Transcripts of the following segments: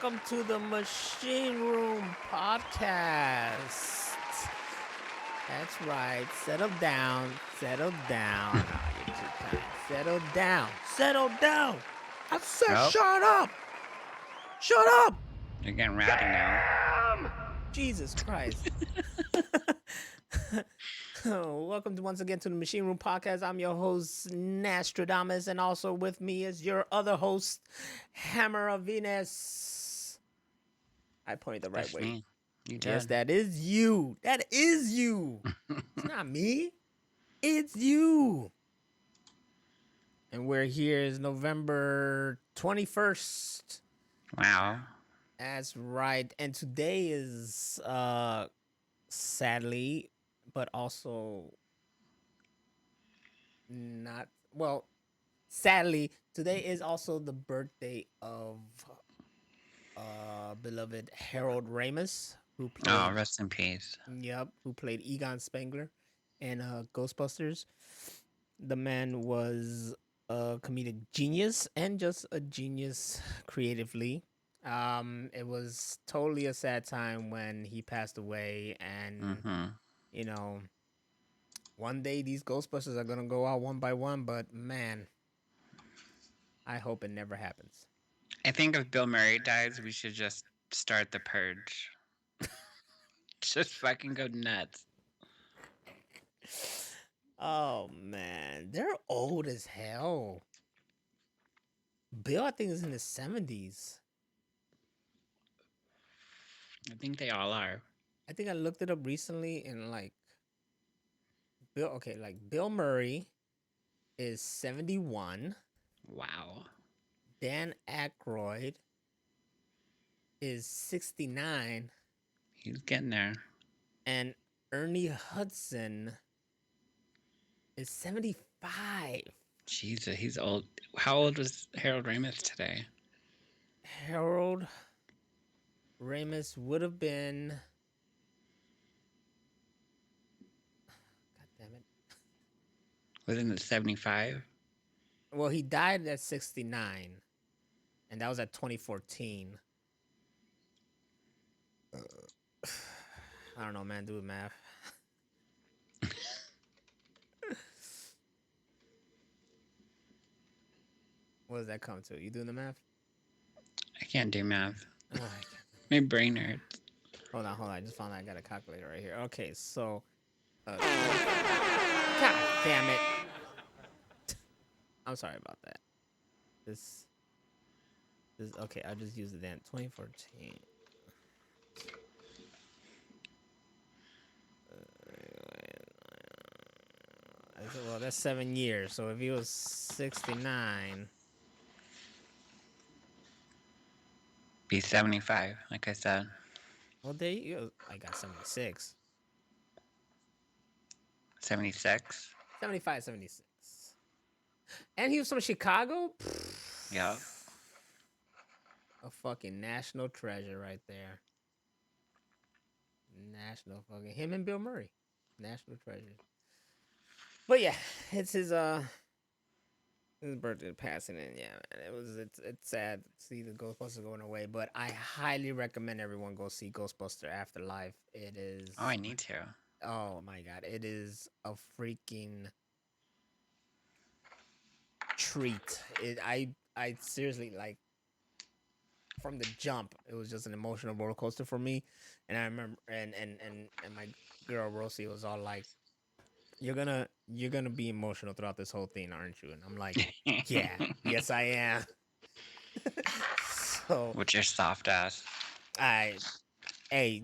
welcome to the Machine Room Podcast. That's right. Settle down. Settle down. Oh, you're too kind. Settle down. Settle down. I said, Nope. shut up. Shut up. You're getting rowdy now. Jesus Christ. Welcome once again to the Machine Room Podcast. I'm your host, Nostradamus, and also with me is your other host, Hammer of Venus. I pointed the right That's way. me. You Yes, did. that is you. That is you. It's not me. It's you. And we're here is November 21st. Wow. That's right. And today is sadly, but also not well, sadly, today is also the birthday of beloved Harold Ramis, who Oh, played rest in peace. who played Egon Spengler in Ghostbusters. The man was a comedic genius and just a genius creatively. It was totally a sad time when he passed away, and Mm-hmm. you know, one day these Ghostbusters are gonna go out one by one. But man, I hope it never happens. I think if Bill Murray dies, we should just start the purge. Just fucking go nuts. Oh man, they're old as hell. Bill, I think, is in his 70s. I think they all are. I think I looked it up recently, and like Bill Murray is 71. Wow. Dan Aykroyd is 69, He's getting there. and Ernie Hudson is 75. Jesus, he's old. How old was Harold Ramis today? Harold Ramis would have been. God damn it. Wasn't it 75? Well, he died at 69, and that was at 2014. I don't know, man. Do the math. What does that come to? You doing the math? I can't do math. Oh, My brain hurts. hold on. I just found out I got a calculator right here. Okay, so. God damn it. I'm sorry about that. This. Okay, I'll just use it then. 2014. Well, that's 7 years. So if he was 69. Be 75, like I said. Well, there you go. I got 76. 76? 75, 76. And he was from Chicago? Yeah. A fucking national treasure right there. National fucking. Him and Bill Murray. National treasure. But yeah, it's his birthday passing, and yeah, man, it's sad to see the Ghostbusters going away. But I highly recommend everyone go see Ghostbuster Afterlife. It is. Oh, I need to. Oh my god, it is a freaking treat. I seriously, like, from the jump, it was just an emotional roller coaster for me. And I remember, and my girl Rosie was all like, you're gonna be emotional throughout this whole thing, aren't you? And I'm like, yeah, yes I am. So With your soft ass. hey,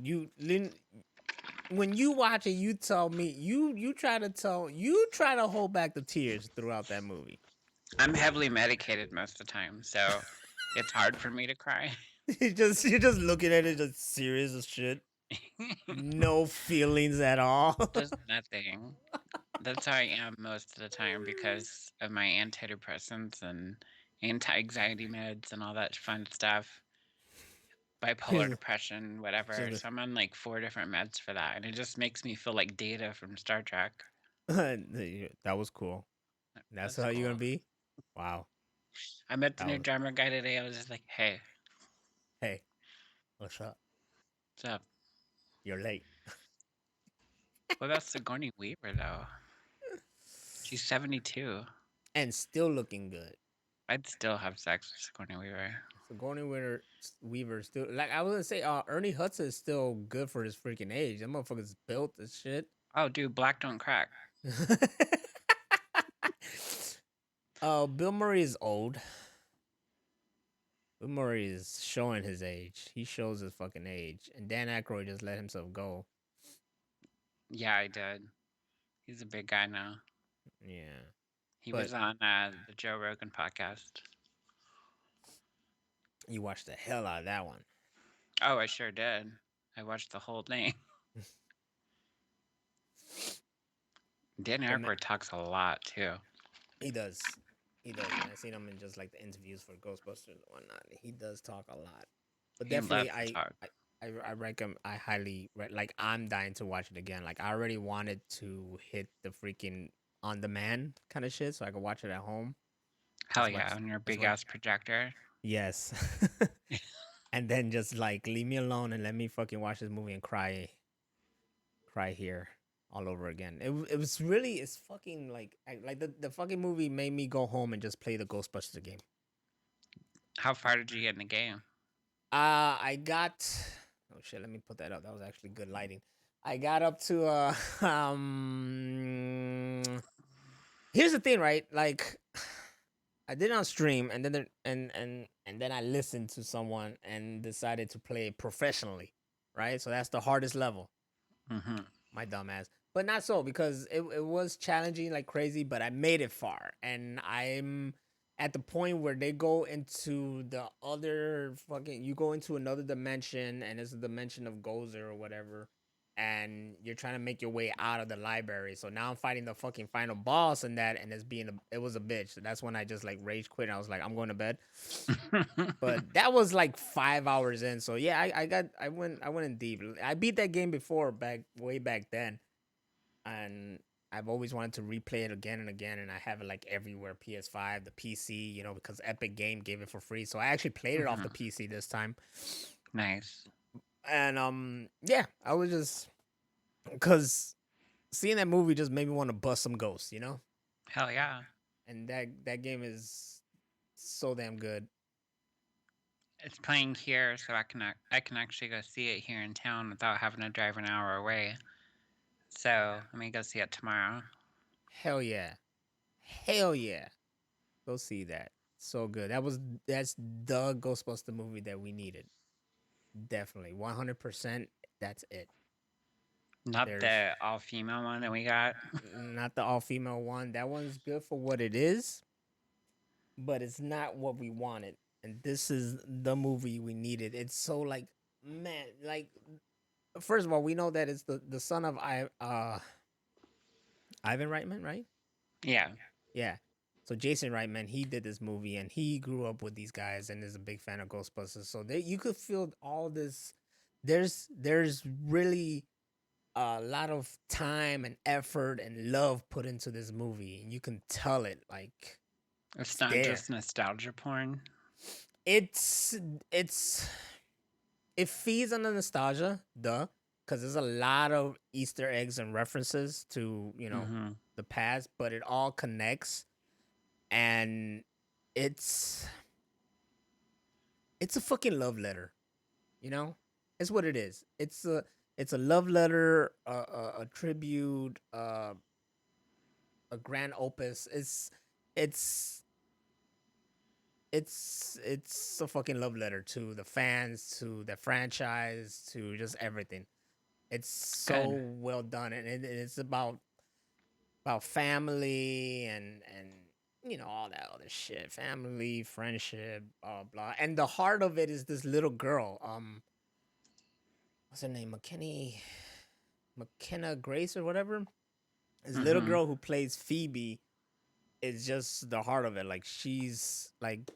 when you watch it, you tell me, you try to hold back the tears throughout that movie. I'm heavily medicated most of the time, so it's hard for me to cry. you're just looking at it, just serious as shit, no feelings at all. Just nothing. That's how I am most of the time because of my antidepressants and anti-anxiety meds and all that fun stuff. Bipolar depression, whatever. So I'm on like 4 different meds for that, and it just makes me feel like Data from Star Trek. That was cool. That's how you're gonna be. Wow. I met the new drummer guy today. I was just like, hey, Hey, What's up? What's up? You're late. What about Sigourney Weaver though? She's 72. And still looking good. I'd still have sex with Sigourney Weaver. Weaver still like I was gonna say Ernie Hudson is still good for his freaking age. That motherfucker's built as shit. Oh, dude, black don't crack. Bill Murray is old. Bill Murray is showing his age. He shows his fucking age. And Dan Aykroyd just let himself go. Yeah, I did. He's a big guy now. Yeah. He But was on the Joe Rogan podcast. you watched the hell out of that one. Oh, I sure did. I watched the whole thing. Dan Aykroyd talks a lot too. He does. He does. And I seen him in just like the interviews for Ghostbusters and whatnot. He does talk a lot. But He definitely, loves to talk. I recommend. I highly like. I'm dying to watch it again. Like I already wanted to hit the freaking on demand kind of shit, so I could watch it at home. Hell yeah, on your big ass projector. Yes. And then just like leave me alone and let me fucking watch this movie and cry here all over again. It was really it's fucking like the fucking movie made me go home and just play the Ghostbusters game. How far did you get in the game? I got oh shit, let me put that up. That was actually good lighting. I got up to here's the thing, right? Like I did it on stream and then and then I listened to someone and decided to play it professionally, right? So that's the hardest level. Mm-hmm. My dumb ass. But not so because it was challenging like crazy, but I made it far. And I'm at the point where they go into the other fucking you go into another dimension and it's a dimension of Gozer or whatever. And you're trying to make your way out of the library. So now I'm fighting the fucking final boss and that and it was a bitch. So that's when I just like rage quit and I was like, I'm going to bed. But that was like 5 hours in. So yeah, I went in deep. I beat that game before way back then, and I've always wanted to replay it again and again. And I have it like everywhere: PS5, the PC, because Epic Game gave it for free. So I actually played it off the PC this time. Nice. And yeah, I was just because seeing that movie just made me want to bust some ghosts, Hell yeah. And that game is so damn good. It's playing here, so I can actually go see it here in town without having to drive an hour away. So let me go see it tomorrow. Hell yeah. Hell yeah. Go see that. So good. That's the Ghostbuster movie that we needed. Definitely. 100%. That's it. Not the all-female one that we got. Not the all-female one. That one's good for what it is, but it's not what we wanted. And this is the movie we needed. It's so like, man, like first of all, we know that it's the son of Ivan Reitman, right? Yeah. Yeah. So Jason Reitman, he did this movie and he grew up with these guys and is a big fan of Ghostbusters. So you could feel all this. There's really a lot of time and effort and love put into this movie, and you can tell it. Like it's not there. just nostalgia porn. It's it feeds on the nostalgia, because there's a lot of Easter eggs and references to the past, but it all connects. And it's a fucking love letter, it's what it is. It's a love letter, a tribute, a grand opus. It's it's a fucking love letter to the fans, to the franchise, to just everything. It's so well done, and it's about family and all that other shit, family, friendship, blah blah. And the heart of it is this little girl. What's her name? McKenna Grace or whatever. This little girl who plays Phoebe is just the heart of it. Like she's like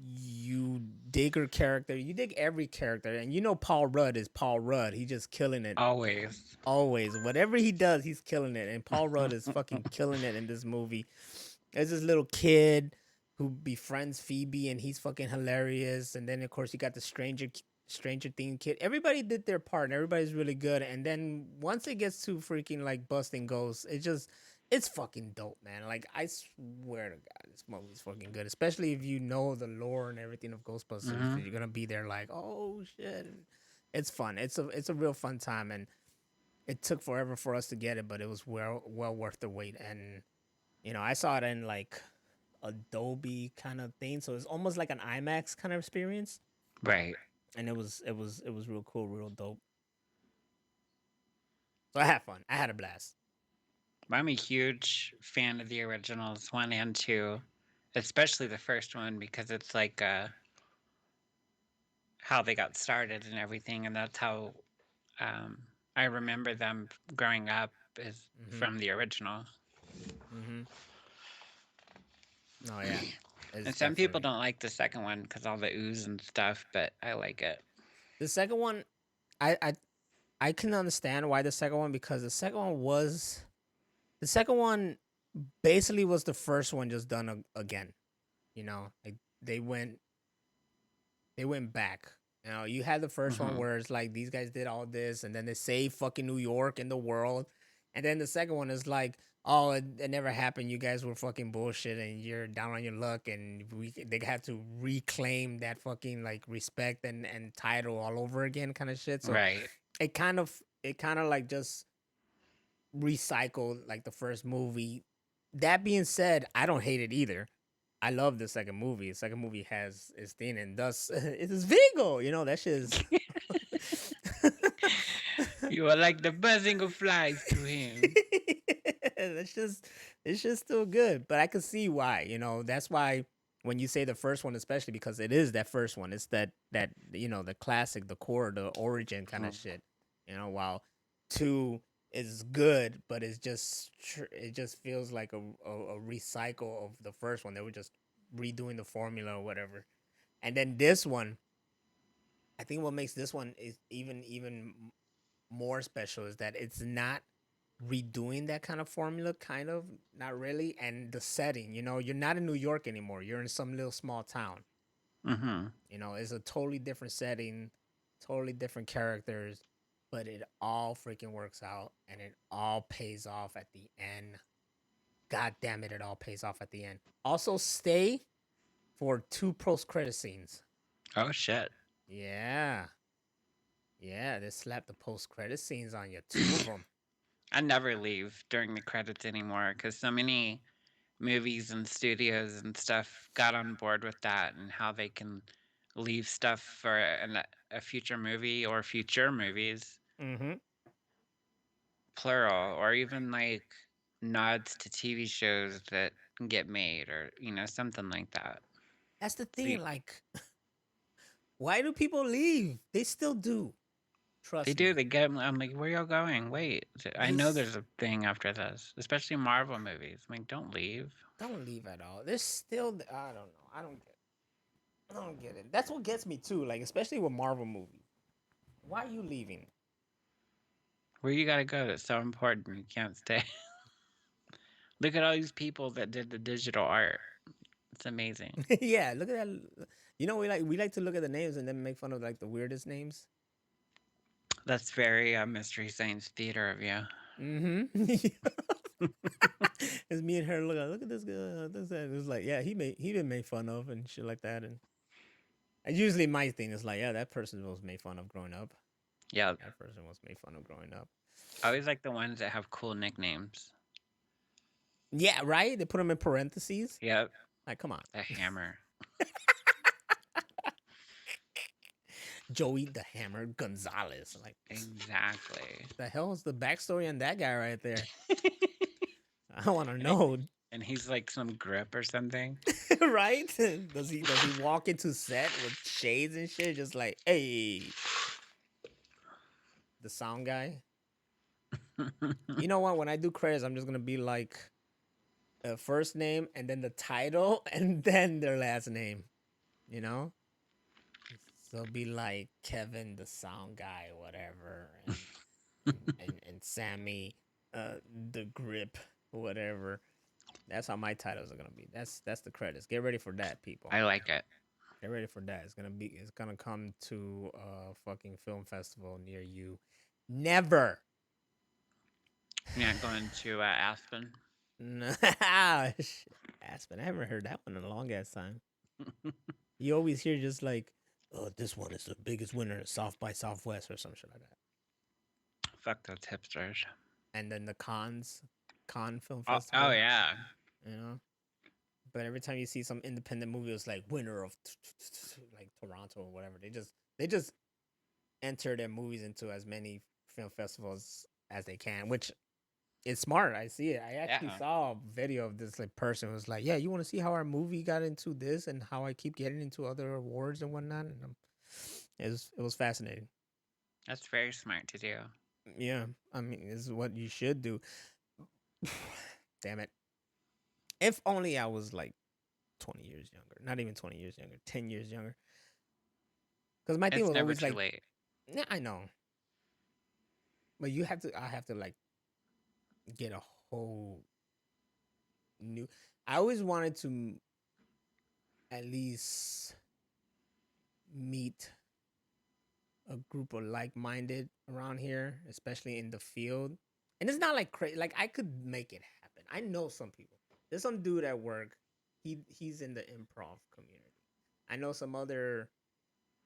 you dig her character, you dig every character, and Paul Rudd is Paul Rudd. He's just killing it. Always. Whatever he does, he's killing it. And Paul Rudd is fucking killing it in this movie. There's this little kid who befriends Phoebe, and he's fucking hilarious. And then of course you got the stranger Stranger Things kid. Everybody did their part and everybody's really good. And then once it gets to freaking like busting ghosts, it's fucking dope, man. Like I swear to God, this movie's fucking good. Especially if you know the lore and everything of Ghostbusters, Mm-hmm. you're gonna be there like, oh shit. It's fun. It's a real fun time, and it took forever for us to get it, but it was well worth the wait. And I saw it in like Adobe kind of thing, so it's almost like an IMAX kind of experience, Right. and it was real cool, real dope. So I had fun. I had a blast. I'm a huge fan of the originals, one and two, especially the first one because it's like how they got started and everything, and that's how um, I remember them growing up is Mhm. from the original. Mhm. Oh yeah, it's And some people definitely don't like the second one because all the ooze and stuff, but I like it. the second one. I I I can understand why the second one, because the second one basically was the first one just done again. Like they went they went back. You had the first one Hmm. where it's like these guys did all this and then they saved fucking New York and the world. And then the second one is like, oh, it never happened. You guys were fucking bullshit and you're down on your luck, and they had to reclaim that fucking like respect and title all over again kind of shit. So Right. it kind of like just recycled like the first movie. That being said, I don't hate it either. I love the second movie. The second movie has its thing, and thus it is Vigo. That shit is. You are like the buzzing of flies to him. It's just still good, but I can see why. That's why when you say the first one, especially because it is that first one, it's that the classic, the core, the origin kind of Mm. shit. While two is good, but it just feels like a recycle of the first one. They were just redoing the formula or whatever. And then this one, I think what makes this one is even more special is that it's not redoing that kind of formula, kind of, not really. And the setting, you're not in New York anymore. You're in some little small town. Hmm. It's a totally different setting, totally different characters, but it all freaking works out and it all pays off at the end. God damn it, it all pays off at the end. Also, stay for two post credit scenes. Oh shit. Yeah. Yeah, they slapped the post credit scenes on you, two of them. I never leave during the credits anymore because so many movies and studios and stuff got on board with that and how they can leave stuff for a future movie or future movies, Mm-hmm. plural, or even like nods to TV shows that get made or, something like that. That's the So thing. Like, why do people leave? They still do. they Trust do, me. they get, I'm like, where y'all going? Wait, I They know there's a thing after this, especially Marvel movies. I'm like, don't leave. don't leave at all. There's still. I don't know. I don't get it. That's what gets me too. Like, especially with Marvel movies. Why are you leaving? Where you gotta go that's so important you can't stay. Look at all these people that did the digital art. It's amazing. Yeah, look at that. We like to look at the names and then make fun of like the weirdest names. That's very Mystery Science Theater of you. Mm-hmm. It's me and her. Look at this guy. This guy. It's like, yeah, he been made fun of and shit like that. And usually my thing is like, yeah, that person was made fun of growing up. Yeah, That person was made fun of growing up. I always like the ones that have cool nicknames. Yeah, right. They put them in parentheses. Yep, Like, come on, the Hammer. Joey the Hammer Gonzalez. Like, Exactly. the hell is the backstory on that guy right there? I want to And, it, know. and he's like some grip or something. Right? Does he walk into set with shades and shit, just like, hey, the sound guy? You know what? When I do credits, I'm just gonna be like a first name and then the title and then their last name. You know, so it'll be like Kevin, the sound guy, whatever, and Sammy, the grip, whatever. That's how my titles are gonna be. That's the credits. Get ready for that, people. I like it. Get ready for that. It's gonna come to a fucking film festival near you. Never. Yeah, going to Aspen. No. Aspen. I haven't heard that one in a long ass time. You always hear just like, oh, this one is the biggest winner at South by Southwest or some shit like that. Fuck those hipsters. And then the Cannes Film Oh Festival, yeah. you know. But every time you see some independent movie, it's like winner of like Toronto or whatever. They just enter their movies into as many film festivals as they can, which is smart. I see it. I actually Yeah. saw a video of this like person who was like, "Yeah, you want to see how our movie got into this and how I keep getting into other awards and whatnot." And it was fascinating. That's very smart to do. Yeah, I mean, this is what you should do. Damn it! If only I was like 20 years younger. Not even 20 years younger. 10 years younger. Because my thing It's was never always too like, late. yeah, I know, but you have to. I have to like get a whole new. I always wanted to at least meet a group of like-minded around here, especially in the field. And it's not like crazy. Like I could make it happen. I know some people. There's some dude at work. He's in the improv community. I know some other.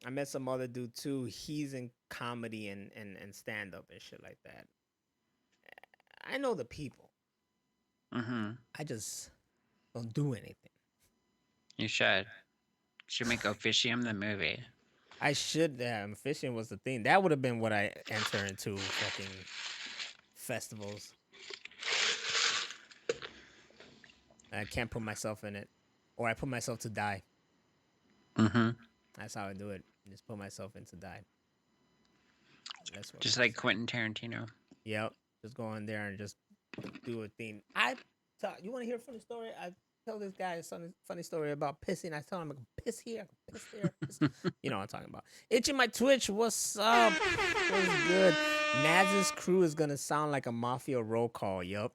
I met some other dude too. He's in comedy and stand up and shit like that. I know the people. Mm-hmm. I just don't do anything. You should. Should make Officium the movie. I should. Fishing was the thing. That would have been what I enter into fucking festivals. I can't put myself in it, or I put myself to die. Mm-hmm. That's how I do it. Just put myself in to die. That's what Just makes like sense. Quentin Tarantino. Yep. Just go in there and just do a thing. You want to hear a funny story? I tell this guy a funny story about pissing. I tell him I can piss here, I can piss there. Piss. You know what I'm talking about. Itching my Twitch. What's up? What's good? Naz's crew is gonna sound like a mafia roll call. Yup.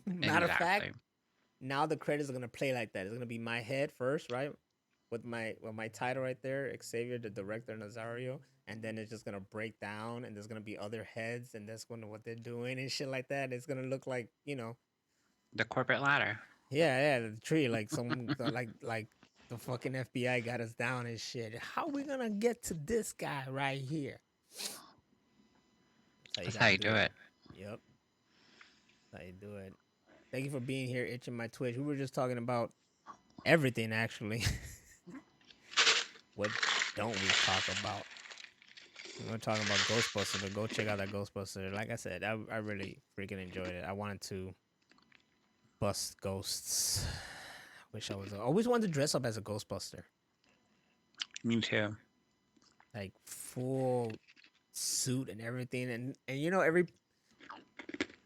Matter of fact, Exactly. now the credits are gonna play like that. It's gonna be my head first, right? With my title right there, Xavier, the director, Nazario, and then it's just gonna break down, and there's gonna be other heads, and that's gonna what they're doing and shit like that. It's gonna look like The corporate ladder. yeah, the tree, like like the fucking FBI got us down and shit. How we gonna get to this guy right here? That's how you That's how gotta you do do it. it. Yep, that's how you do it. Thank you for being here, itching my Twitch. We were just talking about everything actually. What don't we talk about? We're talking about Ghostbusters, but go check out that Ghostbuster. Like I said, I really freaking enjoyed it. I wanted to bust ghosts. Wish I always wanted to dress up as a Ghostbuster, Me too. like full suit and everything. And every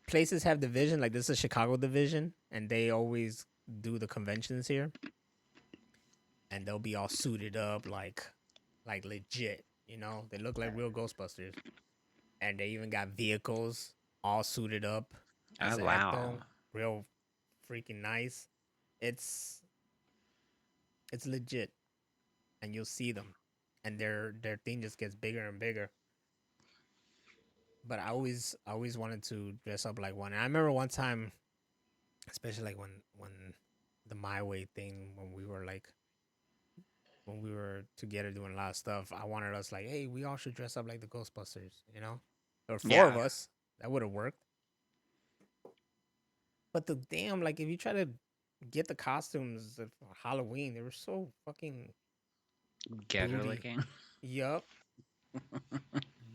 places have division. Like this is Chicago division, and they always do the conventions here, and they'll be all suited up like legit. They look like real Ghostbusters, and they even got vehicles all suited up as Oh an wow. ecto, real freaking nice. It's it's legit, and you'll see them, and their thing just gets bigger and bigger. But I always wanted to dress up like one. And I remember one time, especially like when the My Way thing, when we were together doing a lot of stuff, I wanted us like, hey, we all should dress up like the Ghostbusters. There were four of Yeah. us. That would have worked. But the damn, like, if you try to get the costumes for Halloween, they were so fucking Ghetto booty. looking. Yup,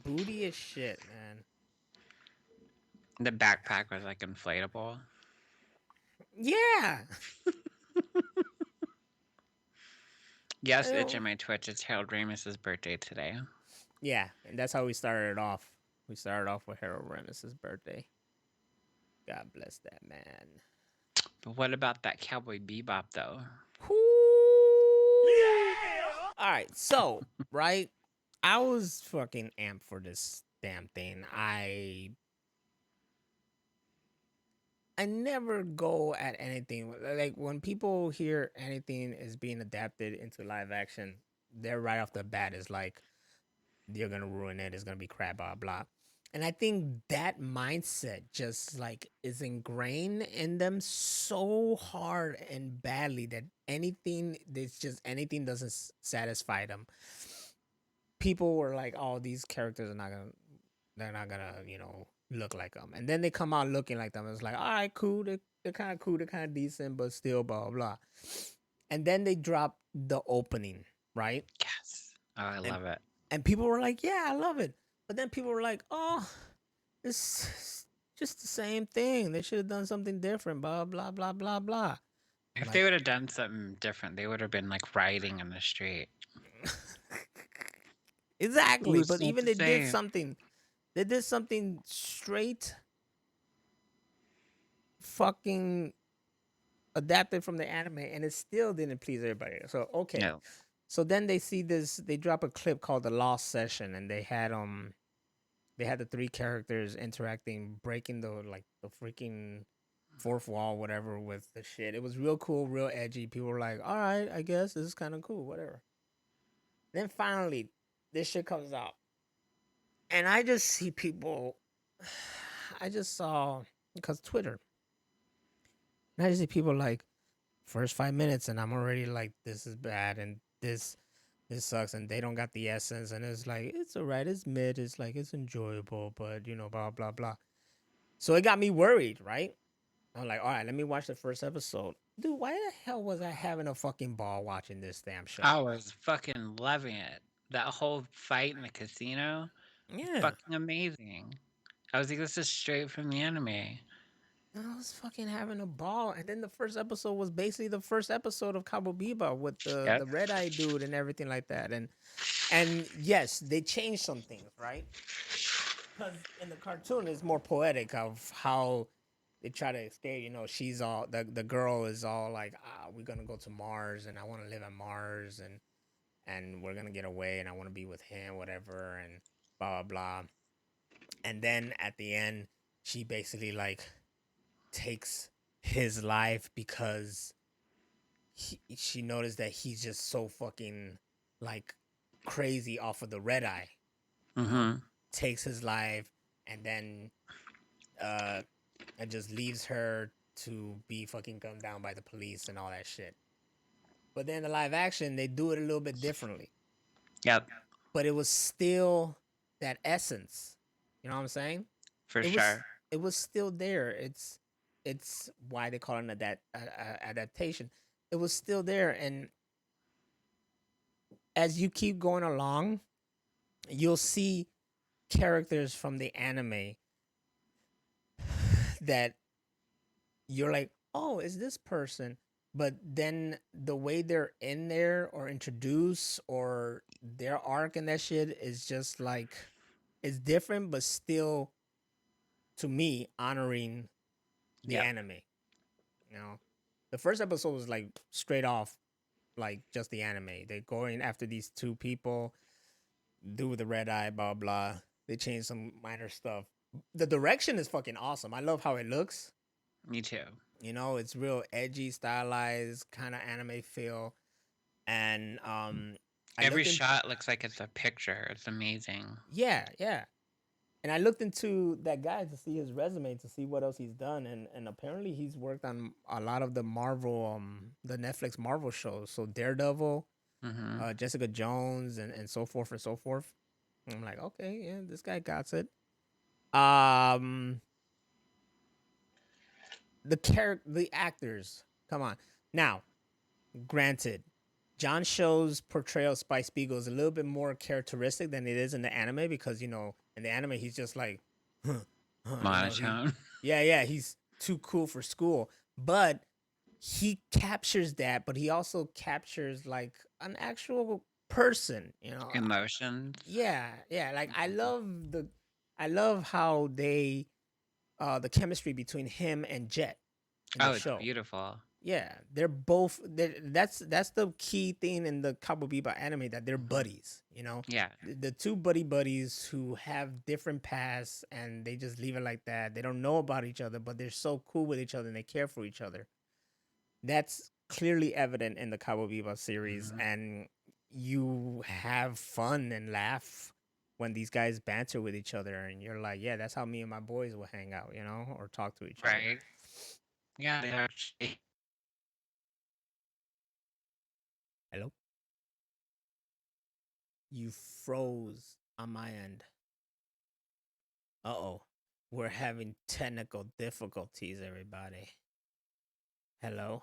booty as shit, man. The backpack was like inflatable. Yeah, I Yes, it's in don't. my Twitch. It's Harold Ramis's birthday today. Yeah, and that's how we started it off. We started off with Harold Ramis' birthday. God bless that man. But what about that Cowboy Bebop though? Yeah. All right, so right, I was fucking amped for this damn thing. I I never go at anything like when people hear anything is being adapted into live action, they're right off the bat is like you're gonna ruin it. It's gonna be crap, blah blah. And I think that mindset just like is ingrained in them so hard and badly that anything, it's just anything doesn't satisfy them. People were like, "Oh, these characters are not gonna, they're not gonna, look like them." And then they come out looking like them. It's like, all right, cool. They're kind of cool. They're kind of decent, but still, blah blah blah. And then they drop the opening, right? Yes. Oh, I And love it. and people were like, "Yeah, I love it." But then people were like, "Oh, it's just the same thing. They should have done something different." Blah blah blah blah blah. If they Like, would have done something different, they would have been like riding in the street. exactly. It's But not even the they did same. something. They did something straight, fucking adapted from the anime, and it still didn't please everybody. So okay. No. So then they see this. They drop a clip called the Lost Session, and they had the three characters interacting, breaking the freaking fourth wall, whatever, with the shit. It was real cool, real edgy. People were like, "All right, I guess this is kind of cool, whatever." Then finally, this shit comes out, and I just see people. I just saw because Twitter, and I just see people like first 5 minutes, and I'm already like, "This is bad," and this sucks, and they don't got the essence, and it's like it's alright, it's mid, it's like it's enjoyable, but blah blah blah. So it got me worried, right? I'm like, all right, let me watch the first episode. Dude, why the hell was I having a fucking ball watching this damn show? I was fucking loving it. That whole fight in the casino, Yeah. fucking amazing. I was like, this is straight from the anime. I was fucking having a ball. And then the first episode was basically the first episode of Cowboy Bebop with the Yep. the red eye dude and everything like that. And yes, they changed some things, right? Because in the cartoon it's more poetic of how they try to escape. She's all the girl is all like, we're gonna go to Mars and I wanna live on Mars and we're gonna get away and I wanna be with him, whatever, and blah blah blah. And then at the end, she basically like takes his life because she noticed that he's just so fucking like crazy off of the red eye, you know, Mm-hmm. takes his life and then uh and just leaves her to be fucking gunned down by the police and all that shit. But then the live action, they do it a little bit differently. Yep. But it was still that essence. You know what I'm saying? For It was sure. it was still there. It's why they call it an adaptation. It was still there, and as you keep going along, you'll see characters from the anime that you're like, oh, is this person? But then the way they're in there or introduced or their arc and that shit is just like it's different, but still to me honoring the Yep. anime. You know, the first episode was like straight off, like just the anime. They're going after these two people, do the red eye, blah blah. They change some minor stuff. The direction is fucking awesome. I love how it looks. Me too. It's real edgy, stylized, kind of anime feel. And I Every looked in. shot looks like it's a picture. It's amazing. Yeah, yeah. And I looked into that guy to see his resume to see what else he's done, and apparently he's worked on a lot of the Marvel, the Netflix Marvel shows. So Daredevil, Mm-hmm. Jessica Jones, and so forth and so forth. And I'm like, okay, yeah, this guy got it. Um, the actors, come on. Now, granted, John Cho's portrayal of Spike Spiegel is a little bit more characteristic than it is in the anime because in the anime he's just like, he, Monotone. yeah, he's too cool for school, but he captures that, but he also captures like an actual person, Emotions. yeah, like I love how they the chemistry between him and Jet in the Oh, it's show. beautiful. Yeah, that's the key thing in the Cowboy Bebop anime, that they're buddies. You know, Yeah. the two buddies who have different paths, and they just leave it like that. They don't know about each other, but they're so cool with each other and they care for each other. That's clearly evident in the Cowboy Bebop series, Mhm. and you have fun and laugh when these guys banter with each other, and you're like, yeah, that's how me and my boys will hang out, you know, or talk to each other. Right. Yeah, they actually. Hello, you froze on my end. Uh-oh, we're having technical difficulties, everybody. Hello.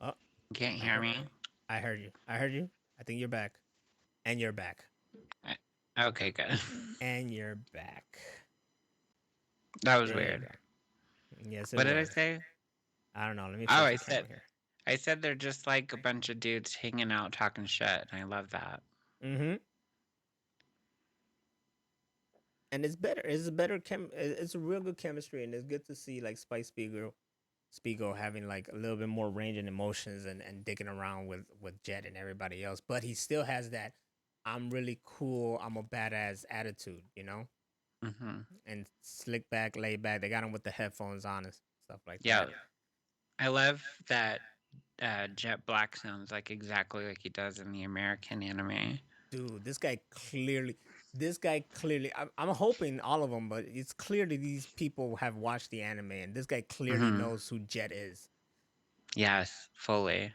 Oh, You can't I hear heard, me? I heard you. I heard you. I think you're back, and you're back, Okay, good. and you're back. That was There you weird. go. Yes, it What did I was. say? I don't know. Let me Oh, fix the camera here. I said they're just like a bunch of dudes hanging out talking shit, and I love that. Mm-hmm. And it's better. It's a better It's a real good chemistry, and it's good to see like Spiegel having like a little bit more range and emotions, and dicking around with Jet and everybody else. But he still has that I'm really cool, I'm a badass attitude, you know, Hmm. and slick back, laid back. They got him with the headphones on and stuff like Yeah, that. I love that Jet Black sounds like exactly like he does in the American anime. Dude, this guy clearly, I'm hoping all of them, but it's clear that these people have watched the anime, and this guy clearly Hmm. knows who Jet is. Yes, fully.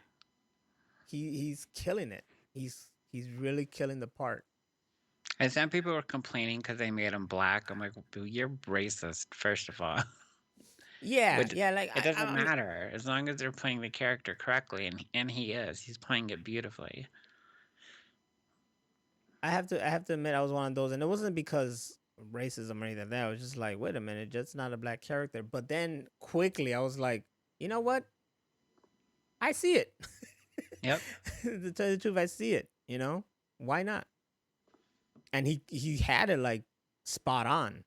He's killing it. He's really killing the part. And some people were complaining because they made him black. I'm like, "Well, you're racist, first of all." Yeah, Which yeah. Like it doesn't I mean, matter as long as they're playing the character correctly, and he is. He's playing it beautifully. I have to admit, I was one of those, and it wasn't because of racism or anything like that. I was just like, wait a minute, Jet's not a black character. But then quickly, I was like, you know what? I see it. Yep. To tell you the truth, I see it. You know, why not? And he had it like spot on.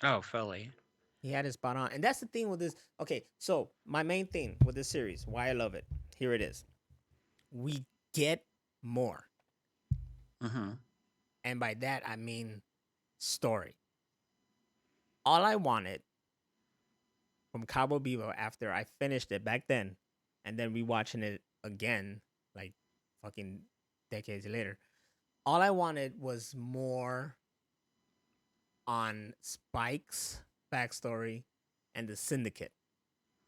Oh, fully. He had it spot on, and that's the thing with this. Okay, so my main thing with this series, why I love it. Here it is. We get more, Hmm. and by that I mean story. All I wanted from Cowboy Bebop after I finished it back then, and then rewatching it again, like fucking decades later. All I wanted was more on Spike's backstory and the Syndicate.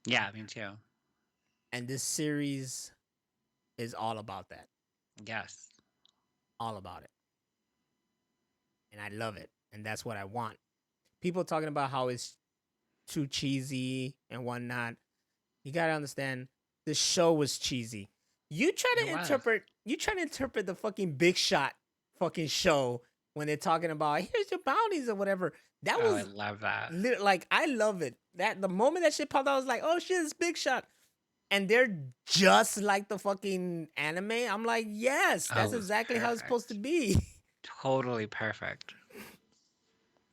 Yeah, me too. And this series is all about that. Yes. All about it. And I love it. And that's what I want. People talking about how it's too cheesy and whatnot. You gotta understand, the show was cheesy. It was. You try to interpret the fucking Big Shot fucking show when they're talking about here's your bounties or whatever. That Oh, I was love that. like, I love it. That the moment that shit popped out, I was like, oh shit, it's Big Shot. And they're just like the fucking anime. I'm like, yes, Oh, that's it was exactly how it's supposed to perfect. be. Totally perfect.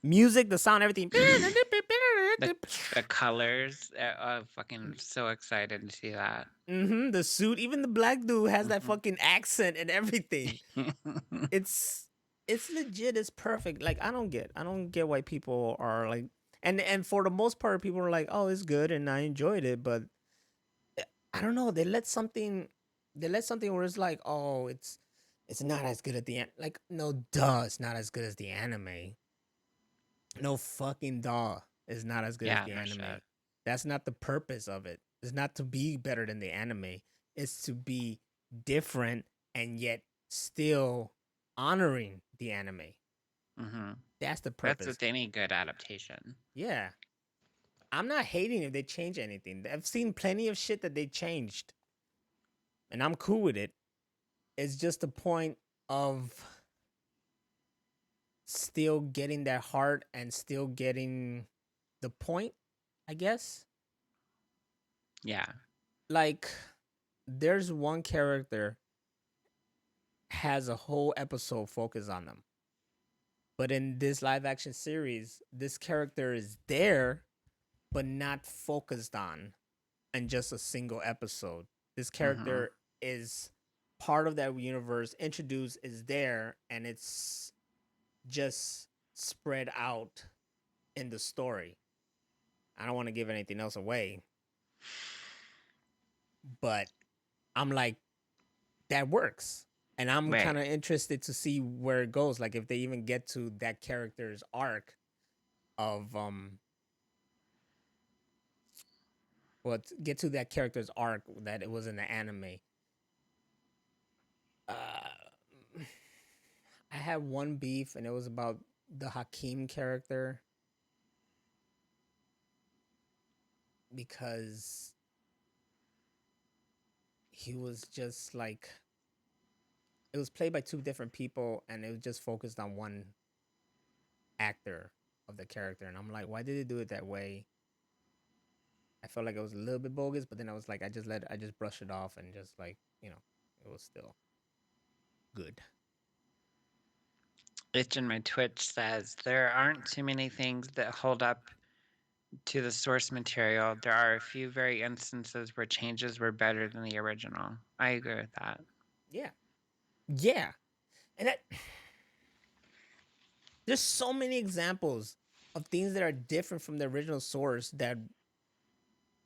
Music, the sound, everything. The colors. Fucking so excited to see that. The suit, even the black dude has that Hmm. fucking accent and everything. It's legit. It's perfect. Like I don't get why people are like, and for the most part, people are like, oh, it's good and I enjoyed it, but I don't know. They let something where it's like, oh, it's not as good at the end. Like, no, duh, it's not as good as the anime. No fucking duh, it's not as good as Yeah, the no anime. shit. That's not the purpose of it. It's not to be better than the anime. It's to be different and yet still honoring the anime. Hmm. That's the That's purpose. with any good adaptation. Yeah. I'm not hating if they change anything. I've seen plenty of shit that they changed, and I'm cool with it. It's just the point of still getting that heart and still getting the point, I guess. Yeah. Like, there's one character has a whole episode focused on them. But in this live action series, this character is there, but not focused on in just a single episode. This Mm-hmm. character is part of that universe, introduced, is there, and it's just spread out in the story. I don't want to give anything else away, but I'm like, that works. And I'm Right. kind of interested to see where it goes. Like if they even get to that character's arc of get to that character's arc that it was in the anime. I had one beef and it was about the Hakim character because he was just like it was played by two different people and it was just focused on one actor of the character and I'm like, why did they do it that way? I felt like it was a little bit bogus, but then I was like, I just brushed it off and just like, it was still good. Itch in my Twitch says there aren't too many things that hold up to the source material. There are a few very instances where changes were better than the original. I agree with that. Yeah. Yeah. And there's so many examples of things that are different from the original source that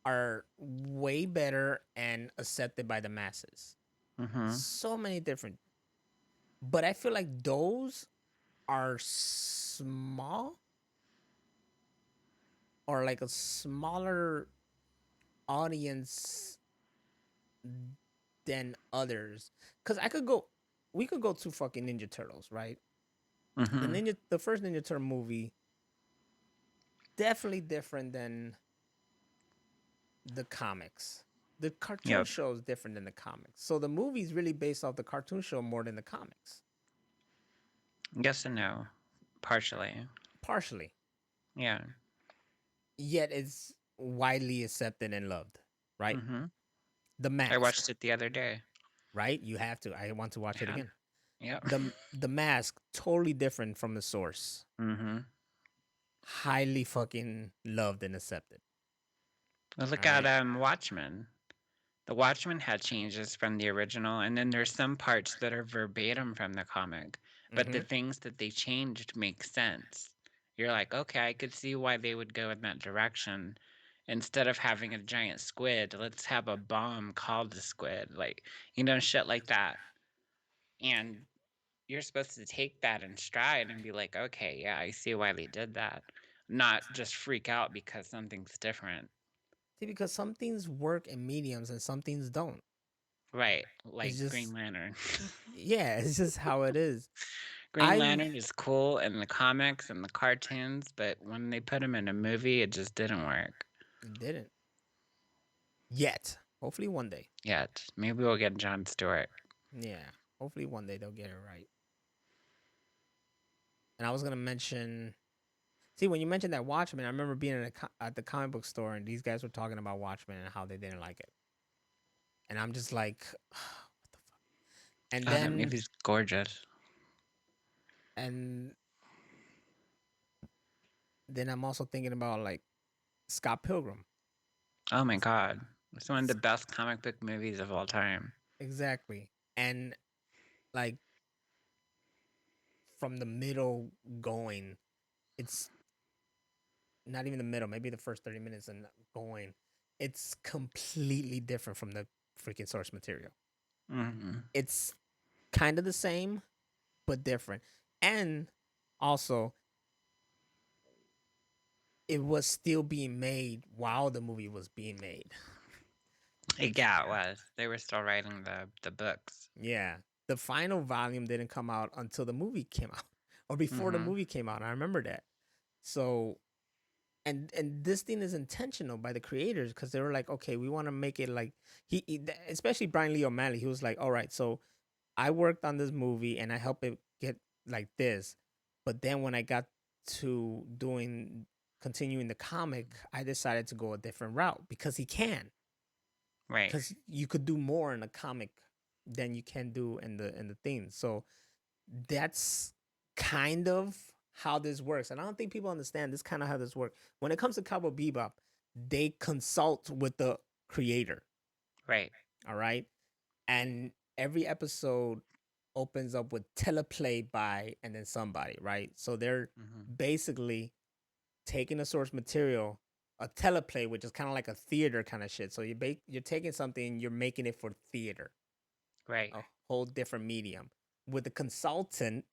are way better and accepted by the masses. Mm-hmm. So many different. But I feel like those are small or like a smaller audience than others. Cause we could go to fucking Ninja Turtles, right? Mm-hmm. The first Ninja Turtle movie, definitely different than the comics. The cartoon Yep. show is different than the comics. So the movie is really based off the cartoon show more than the comics. Yes and no. Partially. Partially. Yeah. Yet it's widely accepted and loved, right? Mm-hmm. The I Mask, watched it the other day. right? You have to. I want to watch it Yeah. again. Yep. The Mask, totally different from the source. Mm-hmm. Highly fucking loved and accepted. Well, look All at right. Watchmen. The Watchmen had changes from the original, and then there's some parts that are verbatim from the comic, but the Mm-hmm. things that they changed make sense. You're like, okay, I could see why they would go in that direction. Instead of having a giant squid, let's have a bomb called the squid. Like, shit like that. And you're supposed to take that in stride and be like, okay, yeah, I see why they did that. Not just freak out because something's different. See, because some things work in mediums and some things don't. Right, It's like Green just Lantern. yeah, it's just how it is. Green I've Lantern is cool in the comics and the cartoons, but when they put him in a movie, it just didn't work it didn't yet. Hopefully one day. yet. Maybe we'll get Jon Stewart. Yeah. Hopefully one day they'll get it right. And I was gonna mention. See, when you mentioned that Watchmen, I remember being at the comic book store and these guys were talking about Watchmen and how they didn't like it. And I'm just like, what the fuck? And Oh, that then movie's gorgeous. and then I'm also thinking about like Scott Pilgrim. Oh my god. It's one of the best comic book movies of all time. Exactly. And like from the middle going, it's not even the middle, maybe the first 30 minutes and going, it's completely different from the freaking source material. Mm-hmm. It's kind of the same, but different. And also, it was still being made while the movie was being made. Yeah, it was. They were still writing the books. Yeah. The final volume didn't come out until the movie came out or before the Mm-hmm. movie came out. I remember that. So and this thing is intentional by the creators because they were like, okay, we want to make it like especially Brian Lee O'Malley. He was like, all right, so I worked on this movie and I helped it get like this, but then when I got to doing continuing the comic, I decided to go a different route because he can, Right. because you could do more in a comic than you can do in the thing. So that's kind of how this works. And I don't think people understand this kind of how this works. When it comes to Cowboy Bebop, they consult with the creator. Right. All right. And every episode opens up with teleplay by and then somebody, right? So they're Mm-hmm. basically taking the source material, a teleplay, which is kind of like a theater kind of shit. So you're taking something, you're making it for theater, Right. a whole different medium. With the consultant,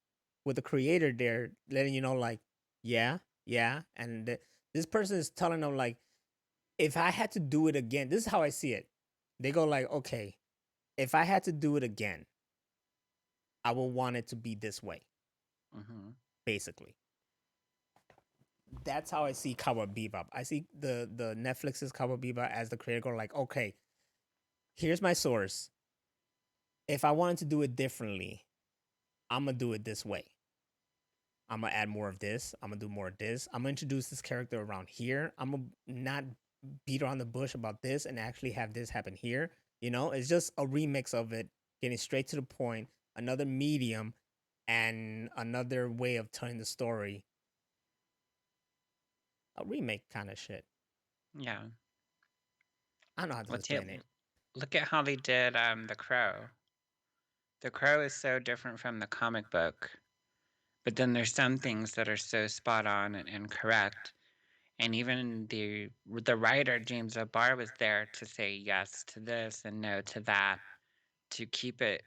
with the creator there, letting you know, like, yeah, yeah, and this person is telling them like, if I had to do it again, this is how I see it. They go like, okay, if I had to do it again, I would want it to be this way, Mm-hmm. basically. That's how I see Cowboy Bebop. I see the Netflix's Cowboy Bebop as the creator go like, okay, here's my source. If I wanted to do it differently, I'm gonna do it this way. I'm gonna add more of this. I'm gonna do more of this. I'm gonna introduce this character around here. I'm gonna not beat around the bush about this and actually have this happen here. You know, it's just a remix of it, getting straight to the point, another medium, and another way of telling the story. A remake kind of shit. Yeah. I don't know how to Let's see. explain it. Look at how they did The Crow. The Crow is so different from the comic book, but then there's some things that are so spot on and correct. And even the writer James O'Barr was there to say yes to this and no to that, to keep it,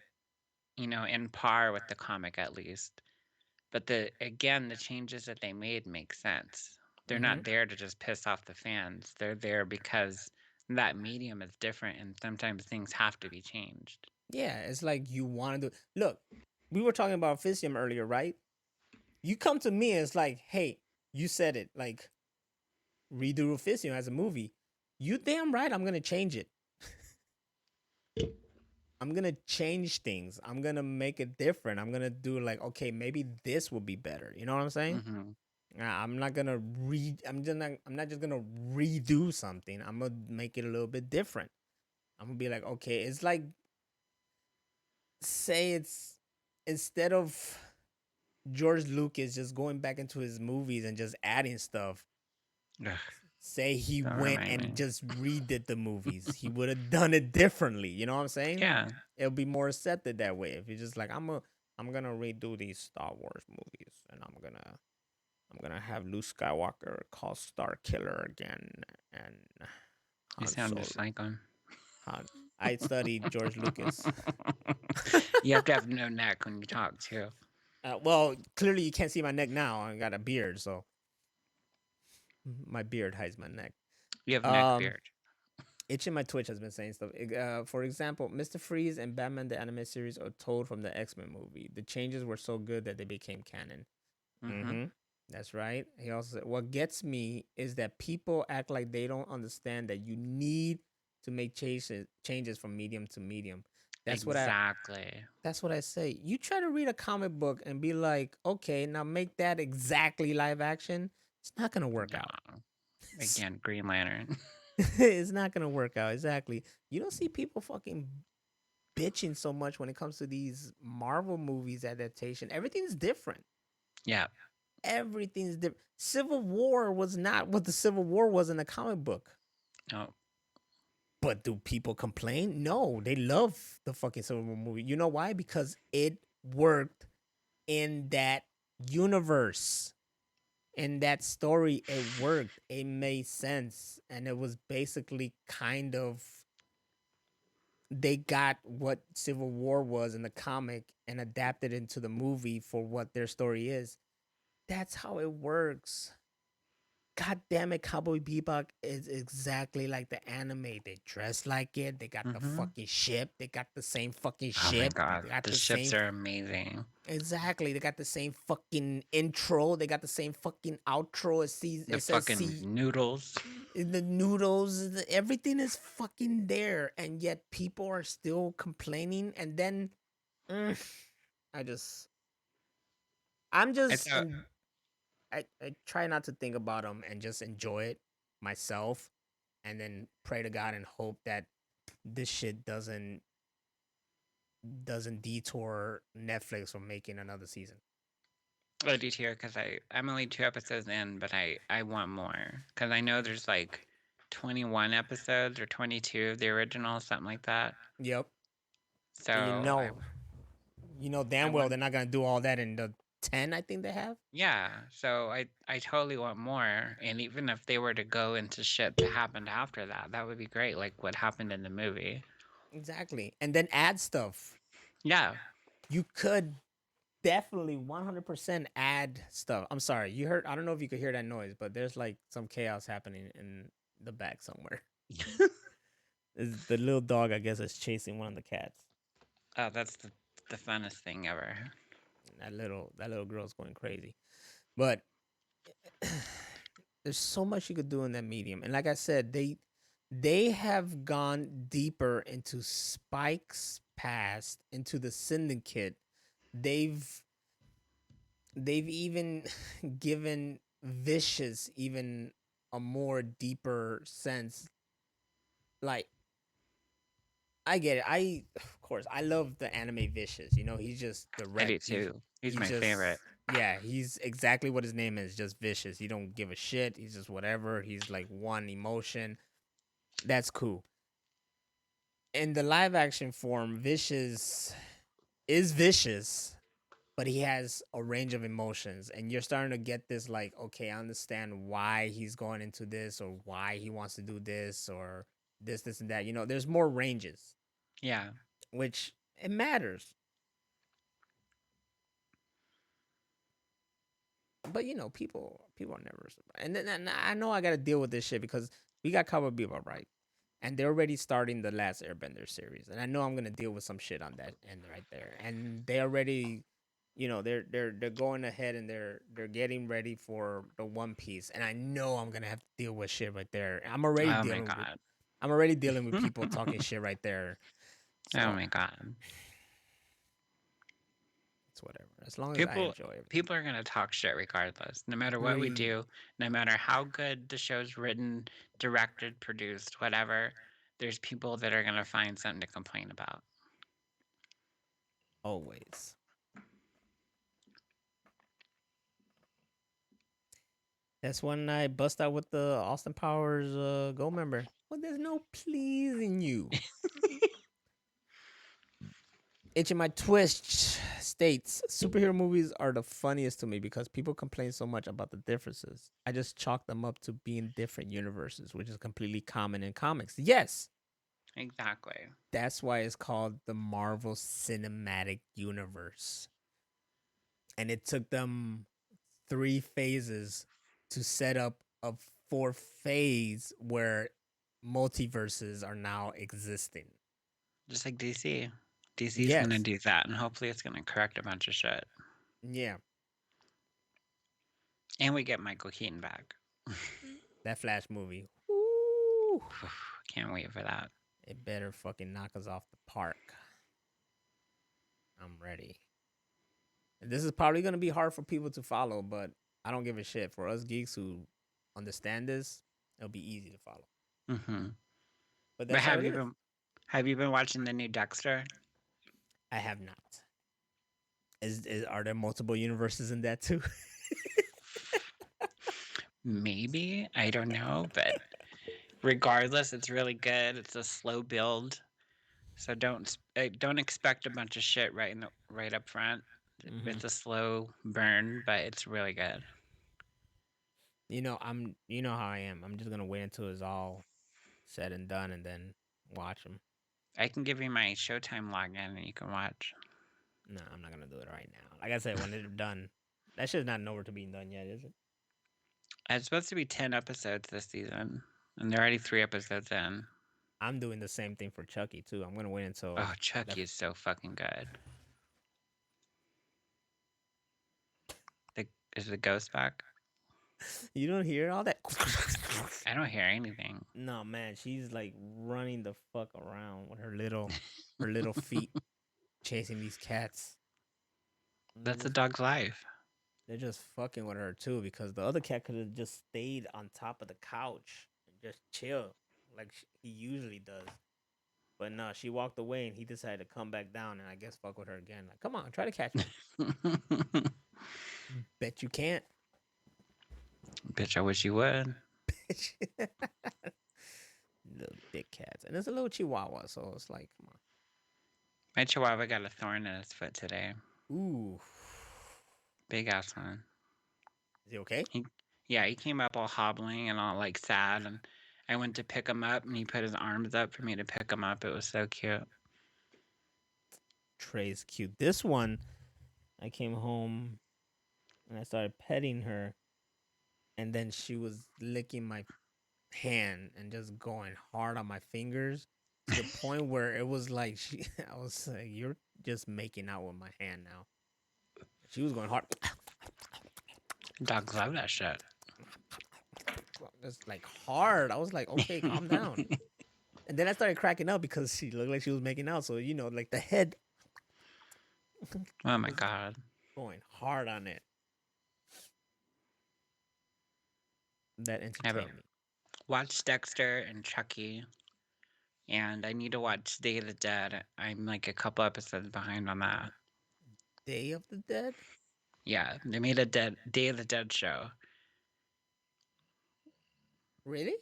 in par with the comic at least. But the changes that they made make sense. They're Mm-hmm. not there to just piss off the fans. They're there because that medium is different and sometimes things have to be changed. Yeah, it's like you want to do. Look, we were talking about Fisium earlier, right? You come to me and it's like, hey, you said it. Like, redo Fisium as a movie. You damn right, I'm gonna change it. I'm gonna change things. I'm gonna make it different. I'm gonna do like, okay, maybe this will be better. You know what I'm saying? Mm-hmm. I'm not gonna I'm not just gonna redo something. I'm gonna make it a little bit different. I'm gonna be like, okay, it's like, say it's, instead of George Lucas just going back into his movies and just adding stuff. Ugh, Say he don't went remind and me. just redid the movies, he would have done it differently. You know what I'm saying? Yeah, It'll be more accepted that way. If you're just like, I'm gonna redo these Star Wars movies, and I'm gonna have Luke Skywalker call Star Killer again, and you Han sound Solo. just like him. Han. I studied George Lucas. You have to have no neck when you talk too. Well, clearly you can't see my neck now. I got a beard, so my beard hides my neck. You have neck Um, beard. Itch in my Twitch has been saying stuff. For example, Mr. Freeze and Batman the Anime Series are told from the X-Men movie. The changes were so good that they became canon. Mm-hmm. Mm-hmm. That's right. He also said, what gets me is that people act like they don't understand that you need to make changes from medium to medium. That's what I Exactly. that's what I say. You try to read a comic book and be like, okay, now make that exactly live action. It's not gonna work No. out. Again, Green Lantern. It's not gonna work out. Exactly. You don't see people fucking bitching so much when it comes to these Marvel movies adaptation. Everything's different. Yeah. Everything's different. Civil War was not what the Civil War was in the comic book. No. But do people complain? No, they love the fucking Civil War movie. You know why? Because it worked in that universe. In that story, it worked. It made sense. And it was basically kind of, they got what Civil War was in the comic and adapted into the movie for what their story is. That's how it works. God damn it, Cowboy Bebop is exactly like the anime. They dress like it. They got the Mm-hmm. fucking ship. They got the same fucking Oh my ship. god. They got The the ships same, are amazing. exactly. They got the same fucking intro. They got the same fucking outro. The It says fucking see noodles. the noodles. Everything is fucking there, and yet people are still complaining. And then mm, I just, I'm It's just, a and I try not to think about them and just enjoy it myself, and then pray to God and hope that this shit doesn't detour Netflix from making another season. I do too because I'm only 2 episodes in, but I want more because I know there's like 21 episodes or 22 of the original, something like that. Yep. And So you know I damn well want, they're not gonna do all that in the 10. I think they have. yeah. So I totally want more. And even if they were to go into shit that happened after that, that would be great. Like what happened in the movie. Exactly, and then add stuff. Yeah, You could definitely 100% add stuff. I'm sorry, you heard? I don't know if you could hear that noise, but there's like some chaos happening in the back somewhere. The little dog, I guess, is chasing one of the cats. oh, that's the funnest thing ever. That little girl's going crazy. But there's so much you could do in that medium, and like I said, they have gone deeper into Spike's past, into the Syndicate. They've they've even given Vicious even a more deeper sense. Like, I get it. Of course, I love the anime Vicious. He's just I do direct. too. He's He's my favorite. just yeah. He's exactly what his name is. Just vicious. He don't give a shit. He's just whatever. He's like one emotion. That's cool. In the live action form, Vicious is vicious, but he has a range of emotions, and you're starting to get this like, okay, I understand why he's going into this, or why he wants to do this, or this and that. There's more ranges, Yeah, which it matters. But people are never surprised. And then and I know I got to deal with this shit because we got Cowboy Bebop, right, and they're already starting the last Airbender series, and I know I'm gonna deal with some shit on that end right there, and they already. They're going ahead and they're getting ready for the One Piece, and I know I'm gonna have to deal with shit right there. oh my god. I'm already dealing with people talking shit right there, Oh so my god. it's whatever. As long as I People enjoy everything. people are gonna talk shit regardless. No matter what we Great. do, no matter how good the show's written, directed, produced, whatever, there's people that are gonna find something to complain about. Always. That's when I bust out with the Austin Powers Gold member. Well, there's no pleasing you. Itching my twitch states superhero movies are the funniest to me because people complain so much about the differences. I just chalk them up to being different universes, which is completely common in comics. Yes, Exactly. that's why it's called the Marvel Cinematic Universe. And it took them 3 phases to set up a fourth phase where multiverses are now existing. Just like DC. DC's gonna Yes. do that, and hopefully it's gonna correct a bunch of shit. Yeah. And we get Michael Keaton back. That Flash movie. Ooh. Can't wait for that. It better fucking knock us off the park. I'm ready. And this is probably gonna be hard for people to follow, but I don't give a shit. For us geeks who understand this, it'll be easy to follow. hmm But But that's how it is. have you been watching the new Dexter? I have not. Are there multiple universes in that too? Maybe, I don't know, but regardless, it's really good. It's a slow build, so don't expect a bunch of shit right up front. Mm-hmm. It's a slow burn, but it's really good. You know how I am. I'm just gonna wait until it's all said and done, and then watch them. I can give you my Showtime login and you can watch. No, I'm not gonna do it right now. Like I said, when they're done, that shit's not nowhere to be done yet, is it? It's supposed to be 10 episodes this season, and they're already 3 episodes in. I'm doing the same thing for Chucky too. I'm gonna wait until Oh, that. Chucky is so fucking good. The, is the ghost back? You don't hear all that. I don't hear anything. No man, she's like running the fuck around with her little feet, chasing these cats. And That's a dog's life. they're just fucking with her too because the other cat could have just stayed on top of the couch and just chill like he usually does. But no, she walked away and he decided to come back down and I guess fuck with her again. Like, come on, try to catch me. Bet you can't. Bitch, I wish you would. Bitch. big cats, and it's a little Chihuahua, so it's like, come My chihuahua got a thorn in his foot today. on. Ooh, Big ass one. is he okay? Yeah, he came up all hobbling and all like sad, and I went to pick him up, and he put his arms up for me to pick him up. It was so cute. Trey's cute. This one, I came home and I started petting her, and then she was licking my hand and just going hard on my fingers to the point where it was like I was like, "You're just making out with my hand now." She was going hard, Dogs love that shit. just like hard. I was like, "Okay, calm down." And then I started cracking up because she looked like she was making out. So like the head Oh my was god. going hard on it. That I haven't entertained me. watched Dexter and Chucky, and I need to watch Day of the Dead. I'm like a couple episodes behind on that. Day of the Dead? Yeah, they made a Day of the Dead show. Really?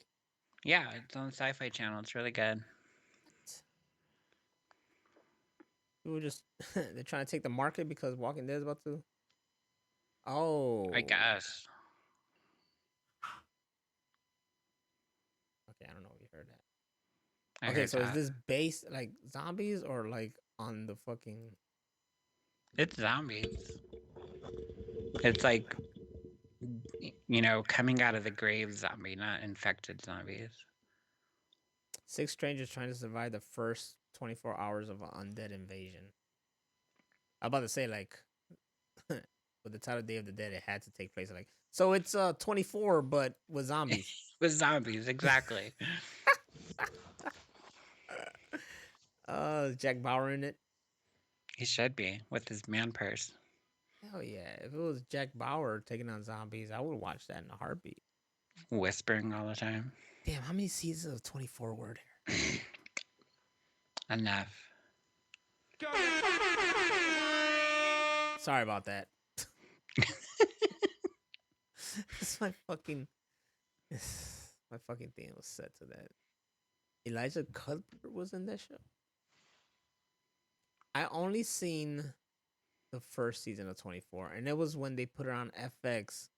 Yeah, it's on Sci-Fi Channel. It's really good. People just they're trying to take the market because Walking Dead is about to. Oh. I guess. Okay, I don't know if you heard that. I Okay, heard so is that. this based like zombies or like on the fucking It's zombies. It's like, coming out of the grave zombie, not infected zombies. 6 strangers trying to survive the first 24 hours of an undead invasion? I'm about to say like with the title Day of the Dead, it had to take place like so it's 24 but with zombies. With zombies, exactly. Is Jack Bauer in it? He should be with his man purse. Hell yeah. If it was Jack Bauer taking on zombies, I would watch that in a heartbeat. Whispering all the time. Damn, how many seasons of 24 were there? Enough. Sorry about that. It's my fucking thing was set to that. Elijah Cuthbert was in that show. I only seen the first season of 24, and it was when they put it on FX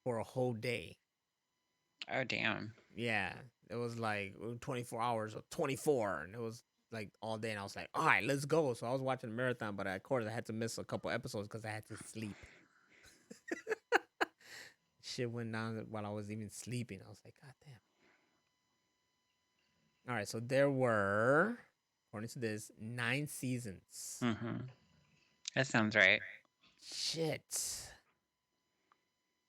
for a whole day. Oh, damn. Yeah, it was like 24 hours or 24, and it was like all day. And I was like, all right, let's go. So I was watching the marathon, but of course I had to miss a couple episodes because I had to sleep. Shit went down while I was even sleeping. I was like, God damn. All right, so there were, according to this, 9 seasons. Mm-hmm. That sounds right. Shit.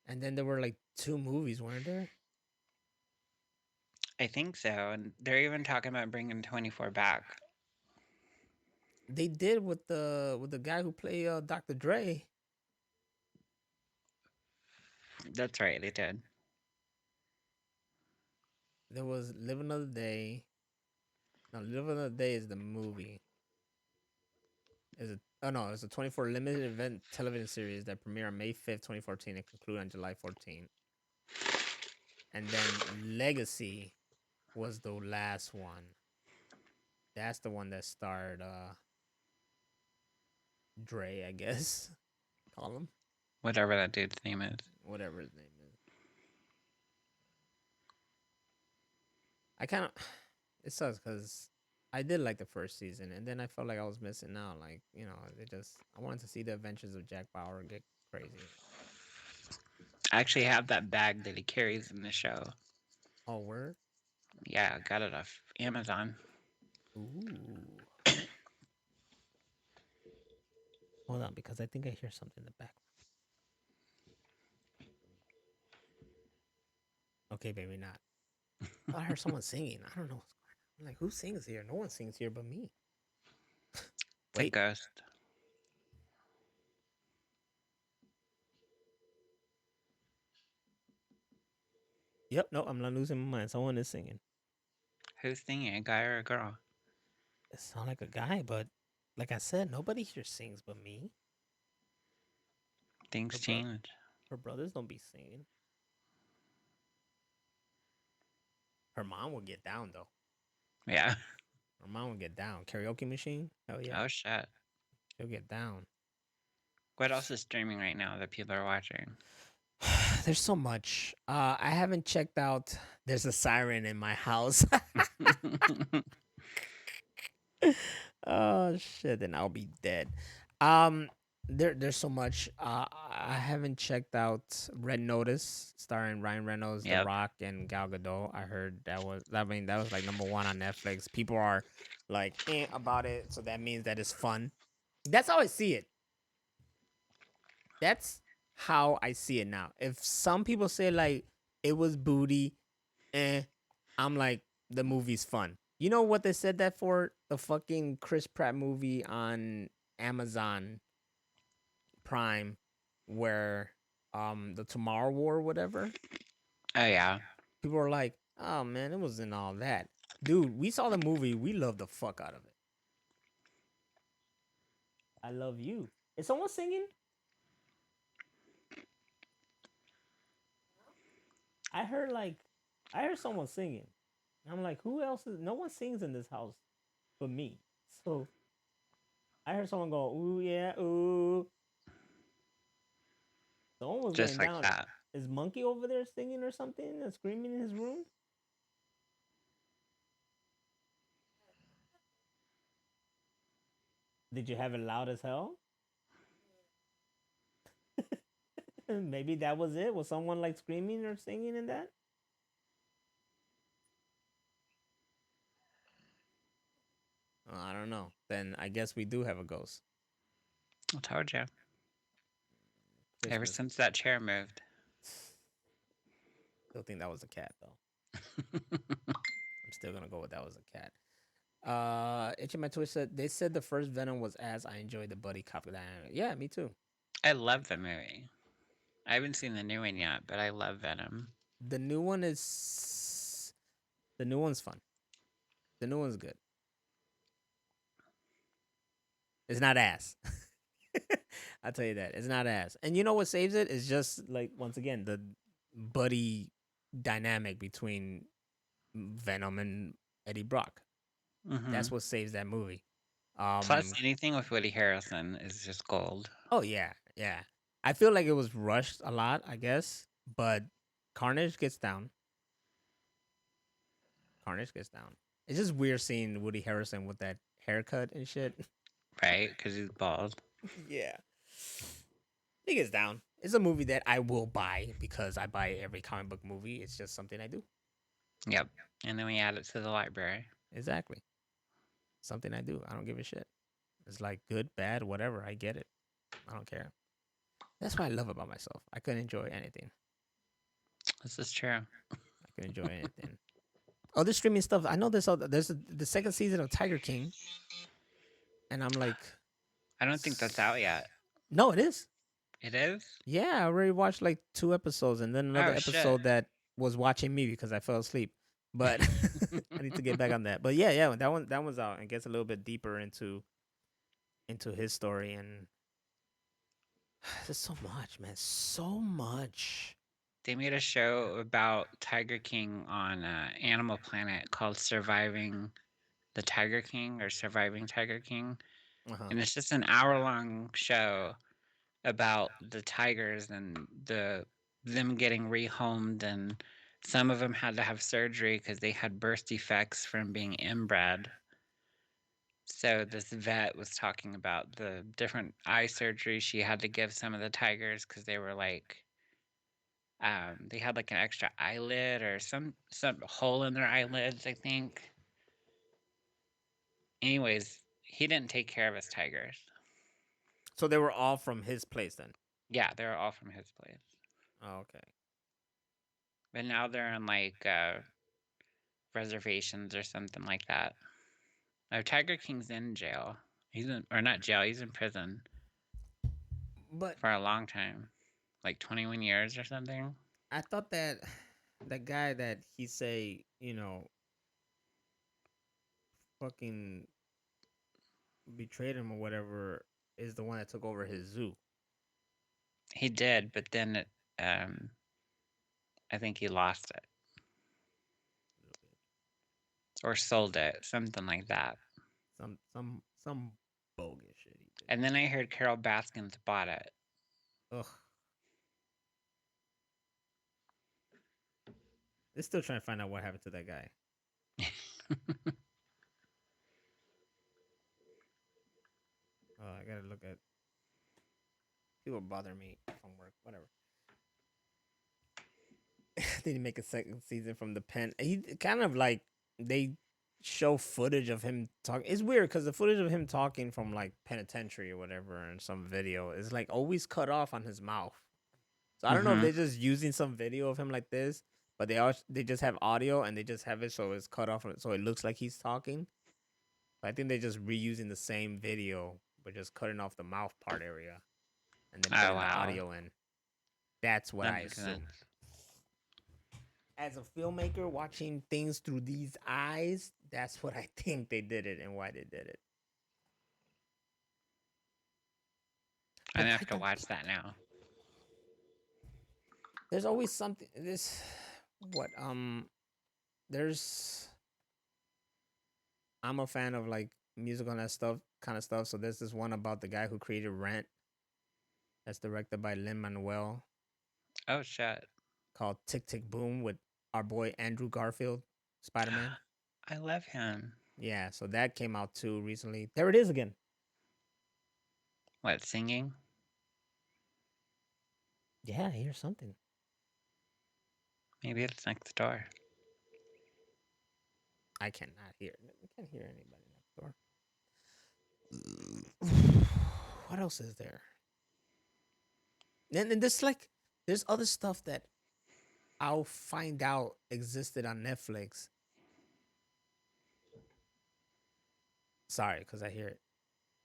And then there were like 2 movies, weren't there? I think so. And they're even talking about bringing 24 back. They did with the guy who played Dr. Dre. That's right, they did. There was Live Another Day. No, Live Another Day is the movie. It's a 24 limited event television series that premiered on May 5th, 2014 and concluded on July 14th. And then Legacy was the last one. That's the one that starred Dre, I guess. Call him. Whatever that dude's name is. Whatever his name is. I kind of it sucks because I did like the first season, and then I felt like I was missing out. Like I wanted to see the adventures of Jack Bauer get crazy. I actually have that bag that he carries in the show. Oh, word? Yeah, I got it off Amazon. Ooh. Hold on, because I think I hear something in the background. Okay, maybe not. I heard someone singing. I don't know what's going on. I'm like, who sings here? No one sings here but me. It's a ghost. Yep, no, I'm not losing my mind. Someone is singing. Who's singing? A guy or a girl? It sounds like a guy, but like I said, nobody here sings but me. Things change. Her brothers don't be singing. Her mom would get down though. Yeah. Her mom would get down. Karaoke machine? Hell yeah. Oh shit. She'll get down. What else is streaming right now that people are watching? There's so much. I haven't checked out. There's a siren in my house. Oh shit! Then I'll be dead. Um, there's so much. I haven't checked out Red Notice, starring Ryan Reynolds, The Yep. Rock, and Gal Gadot. I heard that was. I mean, that was like #1 on Netflix. People are like about it, so that means that it's fun. That's how I see it. That's how I see it now. If some people say like it was booty, eh, I'm like the movie's fun. You know what they said that for? The fucking Chris Pratt movie on Amazon Prime, where the Tomorrow War or whatever. Oh yeah. People are like, oh man, it wasn't all that. Dude, we saw the movie. We loved the fuck out of it. I love you. Is someone singing? I heard like, I heard someone singing. I'm like, who else is? No one sings in this house but me. So I heard someone go, ooh yeah, ooh. Someone was Just getting like down. that. Is Monkey over there singing or something and screaming in his room? Did you have it loud as hell? Maybe that was it. Was someone like screaming or singing in that? Oh, I don't know. Then I guess we do have a ghost. I told you. Ever Christmas. since that chair moved. Still think that was a cat though. I'm still gonna go with that was a cat. HMI Twitch said they said the first Venom was as I enjoyed the buddy cop dynamic. Yeah, me too. I love the movie. I haven't seen the new one yet, but I love Venom. The new one is the new one's fun. The new one's good. It's not ass. I'll tell you that. It's not ass. And you know what saves it? Is just like once again the buddy dynamic between Venom and Eddie Brock. Hmm. That's what saves that movie. Plus, anything with Woody Harrelson is just gold. Oh yeah, yeah. I feel like it was rushed a lot, I guess, but Carnage gets down. Carnage gets down. It's just weird seeing Woody Harrelson with that haircut and shit. Right? Because he's bald. Yeah. He gets down. It's a movie that I will buy because I buy every comic book movie. It's just something I do. Yep. And then we add it to the library. Exactly. Something I do. I don't give a shit. It's like good, bad, whatever. I get it. I don't care. That's what I love about myself. I can enjoy anything. This is true. I can enjoy anything. Other streaming stuff. I know there's the second season of Tiger King, and I'm like, I don't think that's out yet. no, it is. It is? Yeah, I already watched like 2 episodes, and then another Oh, shit. episode that was watching me because I fell asleep. But I need to get back on that. But yeah, yeah, that one's out and gets a little bit deeper into his story, and there's so much, man, so much. They made a show about Tiger King on Animal Planet called Surviving the Tiger King or Surviving Tiger King. Uh-huh. And it's just an hour-long show about the tigers and them getting rehomed, and some of them had to have surgery because they had birth defects from being inbred. So this vet was talking about the different eye surgery she had to give some of the tigers because they were like they had like an extra eyelid or some hole in their eyelids, I think. Anyways, he didn't take care of his tigers. So they were all from his place then. Yeah, they were all from his place. Oh, okay. But now they're in like reservations or something like that. Tiger King's in jail. He's in, or not jail, he's in prison But for a long time. Like 21 years or something. I thought that that guy that he say, fucking betrayed him or whatever is the one that took over his zoo. He did, but then I think he lost it. or sold it, something like that. Some bogus shit he did. And then I heard Carol Baskins bought it. Ugh. They're still trying to find out what happened to that guy. Oh, I gotta look at people bother me from work. Whatever. They didn't make a second season from the pen. He kind of like they show footage of him talking. It's weird because the footage of him talking from like penitentiary or whatever in some video is like always cut off on his mouth. So I don't know if Mm-hmm. they're just using some video of him like this, but they just have audio and they just have it so it's cut off so it looks like he's talking. But I think they're just reusing the same video but just cutting off the mouth part area and then Oh, putting the wow. audio in. That's what That I makes sense. assume. As a filmmaker watching things through these eyes, that's what I think they did it and why they did it. I'm But gonna I have to don't. watch that now. There's always something. This what There's. I'm a fan of like music on that stuff kind of stuff. So there's this one about the guy who created Rent. That's directed by Lin Manuel, Oh, shit. called Tick Tick Boom with our boy Andrew Garfield, Spider Man. I love him. Yeah, so that came out too recently. There it is again. What, singing? Yeah, here's something. Maybe it's next door. I cannot hear. I can't hear anybody next door. What else is there? And there's like there's other stuff that I'll find out existed on Netflix. Sorry, because I hear it.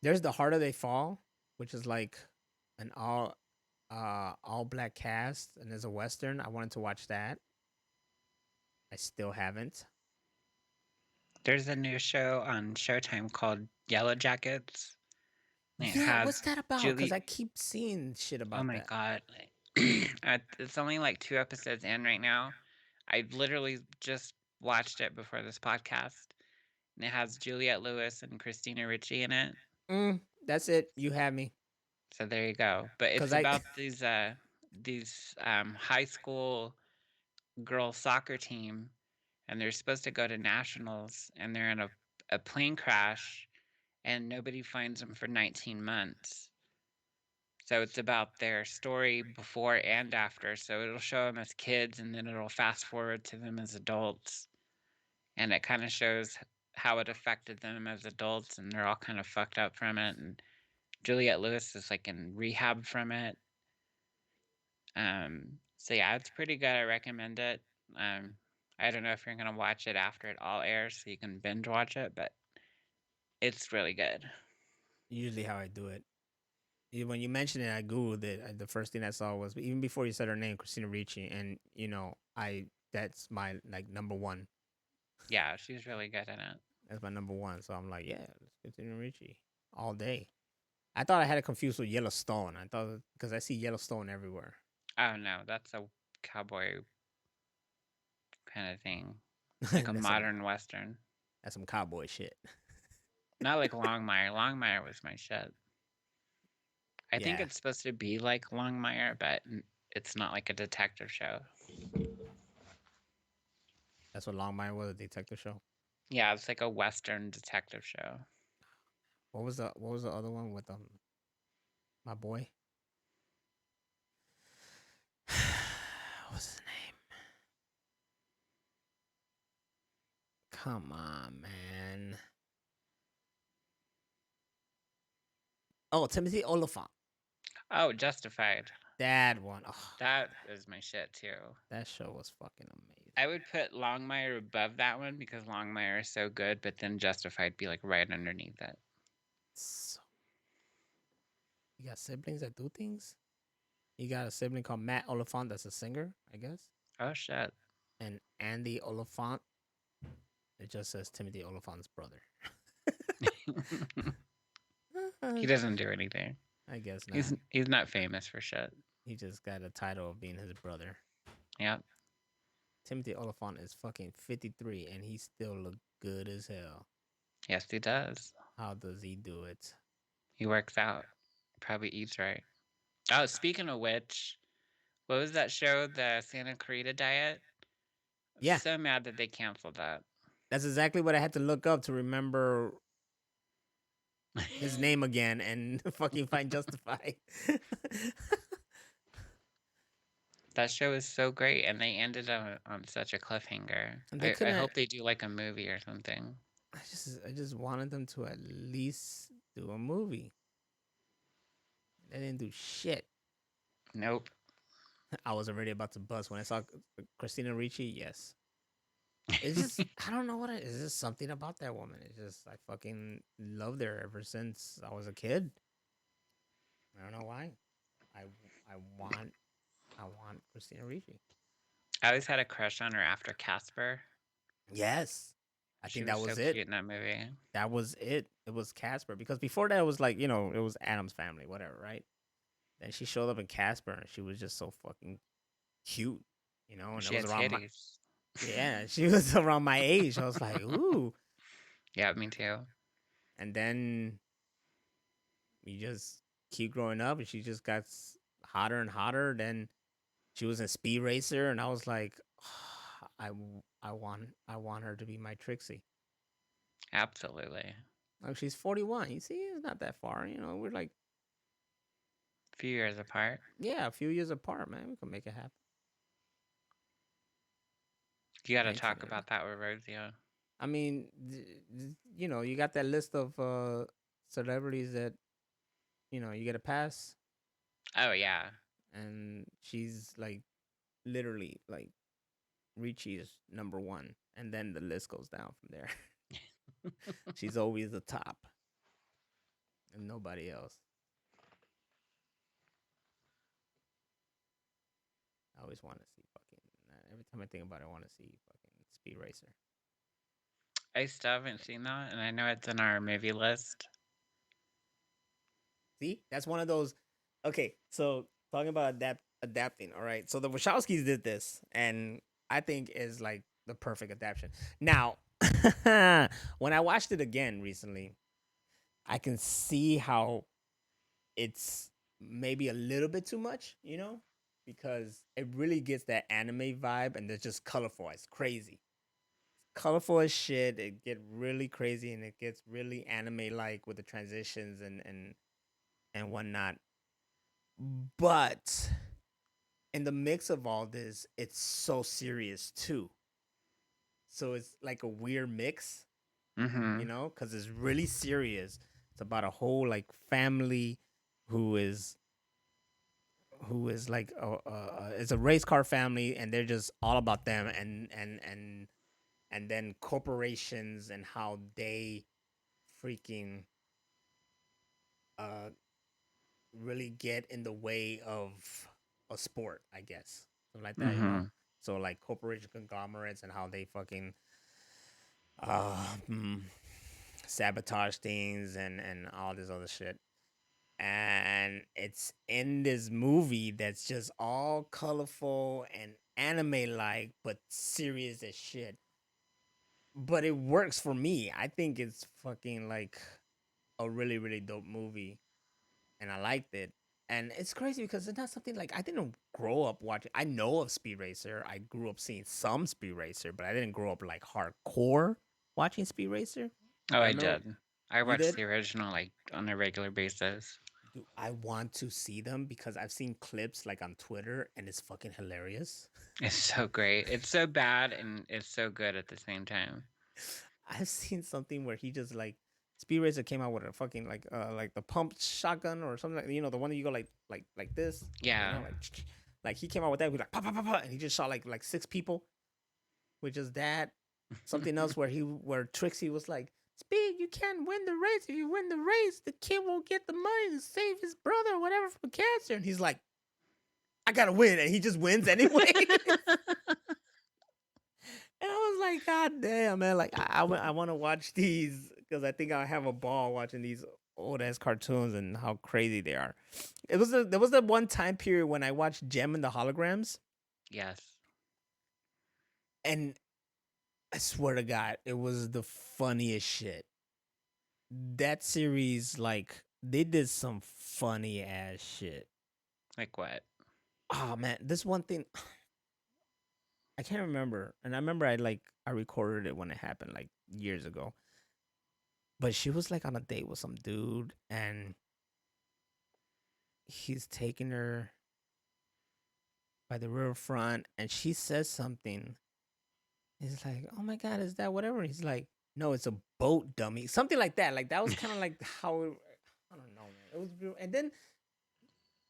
There's The Harder They Fall, which is like an all black cast and there's a western. I wanted to watch that. I still haven't. There's a new show on Showtime called Yellow Jackets. It Yeah, what's has that about? Because Julie. I keep seeing shit Oh about my that. god. It's only like 2 episodes in right now. I literally just watched it before this podcast. And it has Juliette Lewis and Christina Ricci in it. That's it. You have me. So there you go. But Because it's I about these high school girls soccer team, and they're supposed to go to nationals, and they're in a plane crash, and nobody finds them for 19 months. So it's about their story before and after. So it'll show them as kids, and then it'll fast forward to them as adults, and it kind of shows how it affected them as adults, and they're all kind of fucked up from it. And Juliette Lewis is like in rehab from it. So yeah, it's pretty good. I recommend it. I don't know if you're gonna watch it after it all airs, so you can binge watch it, but it's really good. usually how I do it. When you mentioned it, I googled it. The first thing I saw was even before you said her name, Christina Ricci, and I that's my like number one. Yeah, she's really good in it. That's my number one. So I'm like, yeah, let's Christina Ricci all day. I thought I had it confused with Yellowstone. I thought because I see Yellowstone everywhere. Oh no, that's a cowboy kind of thing, like a that's some modern western. that's some cowboy shit. Not like Longmire. Longmire was my shit. I think Yeah, it's supposed to be like Longmire, but it's not like a detective show. that's what Longmire was, a detective show. Yeah, it's like a western detective show. What was the other one with my boy? What's his name? Come on, man. Oh, Timothy Oliphant. Oh, Justified. That one. Oh, That is my shit too. that show was fucking amazing. I would put Longmire above that one because Longmire is so good, but then Justified be like right underneath it. So, you got siblings that do things? You got a sibling called Matt Oliphant that's a singer, I guess. Oh shit. And Andy Oliphant. It just says Timothy Oliphant's brother. He doesn't do anything. I guess not. He's not famous for shit. He just got a title of being his brother. Yep. Timothy Oliphant is fucking 53 and he still look good as hell. Yes, he does. How does he do it? He works out. Probably eats right. Oh, speaking of which, what was that show, the Santa Clarita Diet? I'm Yeah, so mad that they canceled that. that's exactly what I had to look up to remember his name again and fucking find Justified. That show is so great, and they ended on such a cliffhanger. And they I couldn't. hope they do like a movie or something. I just wanted them to at least do a movie. They didn't do shit. Nope. I was already about to bust when I saw Christina Ricci. Yes, it's just I don't know what it is. Just something about that woman. It's just I fucking loved her ever since I was a kid. I don't know why. I I want I want Christina Ricci. I always had a crush on her after Casper. Yes, I She think was that so was it. cute in that movie. That was it. It was Casper because before that it was like it was Adam's Family, whatever, right? Then she showed up in Casper and she was just so fucking cute, and it She was had around my titties. yeah, she was around my age. I was like, ooh. Yeah, me too. And then we just keep growing up and she just got hotter and hotter. Then she was in Speed Racer and I was like, I want her to be my Trixie. Absolutely. Like she's 41. You see, it's not that far. We're like, A few years apart. yeah, a few years apart, man. We can make it happen. You got to Thanks talk again. about that with Rosia. I mean, you got that list of celebrities that you get a pass, Oh, yeah. and she's like literally like Richie is number one, and then the list goes down from there. She's always the top, and nobody else. I always want to see fucking. Every time I think about it, I want to see fucking Speed Racer. I still haven't seen that, and I know it's in our movie list. See, that's one of those. Okay, so talking about adapting. All right, so the Wachowskis did this, and I think is like the perfect adaptation. Now, when I watched it again recently, I can see how it's maybe a little bit too much, because it really gets that anime vibe, and it's just colorful. It's crazy, colorful as shit. It get really crazy, and it gets really anime like with the transitions and whatnot. But in the mix of all this, it's so serious too. So it's like a weird mix, Mm-hmm. because it's really serious. It's about a whole like family who is like it's a race car family, and they're just all about them, and then corporations and how they freaking uh really get in the way of a sport, I guess. Something like that, Mm-hmm. So like corporation conglomerates and how they fucking uh mm, sabotage things and all this other shit. And it's in this movie that's just all colorful and anime like, but serious as shit. But it works for me. I think it's fucking like a really, really dope movie, and I liked it. And it's crazy because it's not something like I didn't grow up watching. I know of Speed Racer. I grew up seeing some Speed Racer, but I didn't grow up like hardcore watching Speed Racer. Oh, But I I remember did. I you watched did. the original like on a regular basis. Do I want to see them because I've seen clips like on Twitter and it's fucking hilarious. It's so great. It's so bad and it's so good at the same time. I've seen something where he just like Speed Racer came out with a fucking like the pump shotgun or something, like the one that you go like this, Yeah. like he came out with that. He was like pop pop pop pop, and he just shot like six people with just that. Something else where Trixie was like, Speed, you can't win the race. If you win the race, the kid won't get the money to save his brother or whatever from cancer. And he's like, I gotta win, and he just wins anyway. And I was like, God damn, man! Like I want to watch these because I think I'll have a ball watching these old ass cartoons and how crazy they are. There was that one time period when I watched Gem and the Holograms. Yes. And I swear to God, it was the funniest shit. That series, like, they did some funny ass shit. Like what? Oh man, this one thing I can't remember, and I remember I recorded it when it happened like years ago. But she was like on a date with some dude, and he's taking her by the riverfront, and she says something. He's like, "Oh my God, is that whatever?" He's like, "No, it's a boat, dummy." Something like that. Like that was kind of like how I don't know, man. It was real. And then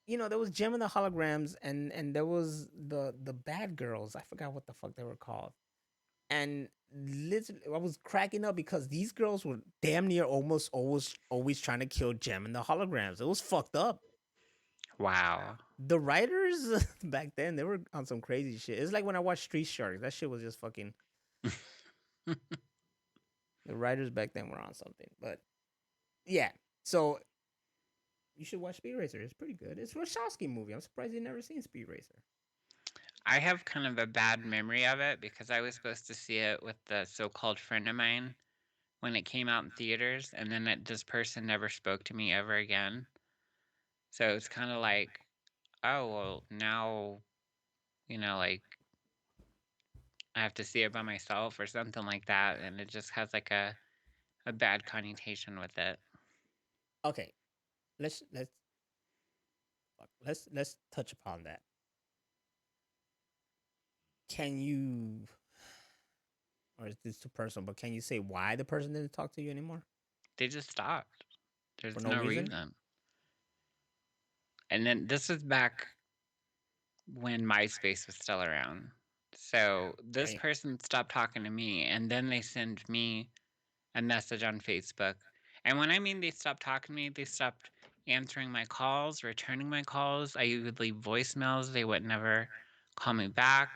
there was Gem and the Holograms, and there was the bad girls. I forgot what the fuck they were called. And literally, I was cracking up because these girls were damn near almost always trying to kill Gem and the Holograms. It was fucked up. Wow. The writers back then, they were on some crazy shit. It's like when I watched Street Sharks. That shit was just fucking. The writers back then were on something. But yeah, so you should watch Speed Racer. It's pretty good. It's a Wachowski movie. I'm surprised you've never seen Speed Racer. I have kind of a bad memory of it because I was supposed to see it with the so-called friend of mine when it came out in theaters, and then this person never spoke to me ever again. So it's kind of like, oh, well, now, like I have to see it by myself or something like that, and it just has like a bad connotation with it. Okay, let's touch upon that. Can you, or is this too personal? But can you say why the person didn't talk to you anymore They just stopped. for There's no no reason? reason. And then this was back when MySpace was still around. So this Damn. person stopped talking to me, and then they send me a message on Facebook. And when I mean they stopped talking to me, they stopped answering my calls, returning my calls. I would leave voicemails. They would never call me back,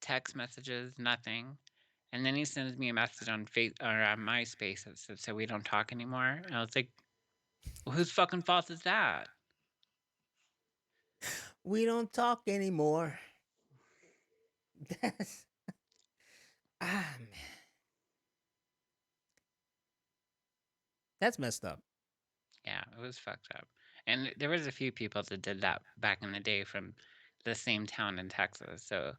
text messages, nothing. And then he sends me a message on on MySpace that said, "So we don't talk anymore." And I was like, well, "Whose fucking fault is that?" We don't talk anymore. That's man, that's messed up. Yeah, it was fucked up. And there was a few people that did that back in the day from the same town in Texas. So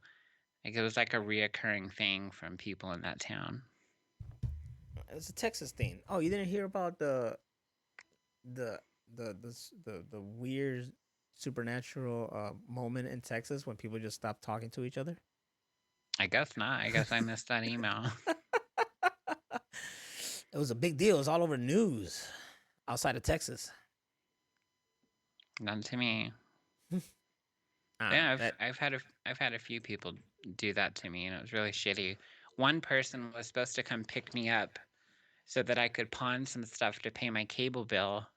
like it was like a reoccurring thing from people in that town. It's a Texas thing. Oh, you didn't hear about the the weird supernatural moment in Texas when people just stopped talking to each other? I guess not. I guess I missed that email. It was a big deal. It was all over the news outside of Texas. None to me. I don't know. Yeah, That I've had a few people do that to me, and it was really shitty. One person was supposed to come pick me up so that I could pawn some stuff to pay my cable bill,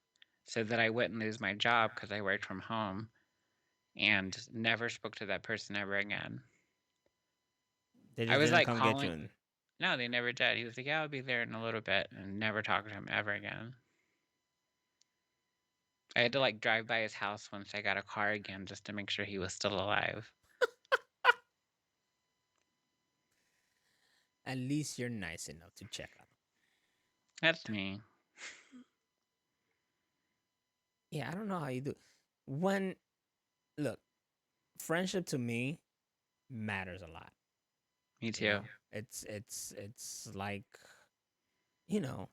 so that I wouldn't lose my job because I worked from home, and never spoke to that person ever again. they I just was didn't like come get you. calling. No, they never did. He was like, "Yeah, I'll be there in a little bit," and never talked to him ever again. I had to like drive by his house once I got a car again just to make sure he was still alive. At least you're nice enough to check on them. That's me. Yeah, I don't know how you do. When look, friendship to me matters a lot. Me You know, too. it's like you know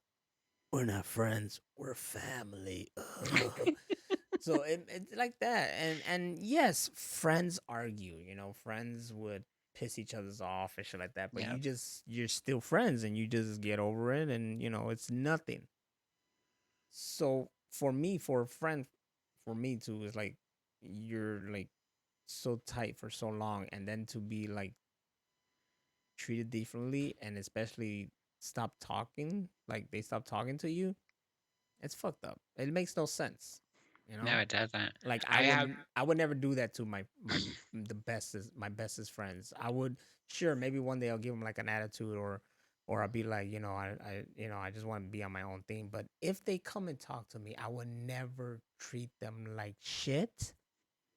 we're not friends, we're family. So it's like that, and yes, friends argue. Friends would piss each other's off and shit like that. But Yeah. you're still friends, and you just get over it, and it's nothing. So for me, for a friend, for me too, is like you're like so tight for so long, and then to be like treated differently, and especially stop talking, like they stop talking to you, it's fucked up. It makes no sense, you No, know. it doesn't. Like I have. I would never do that to my bestest friends. I would sure maybe one day I'll give them like an attitude, or I'll be like I just want to be on my own thing. But if they come and talk to me, I would never treat them like shit,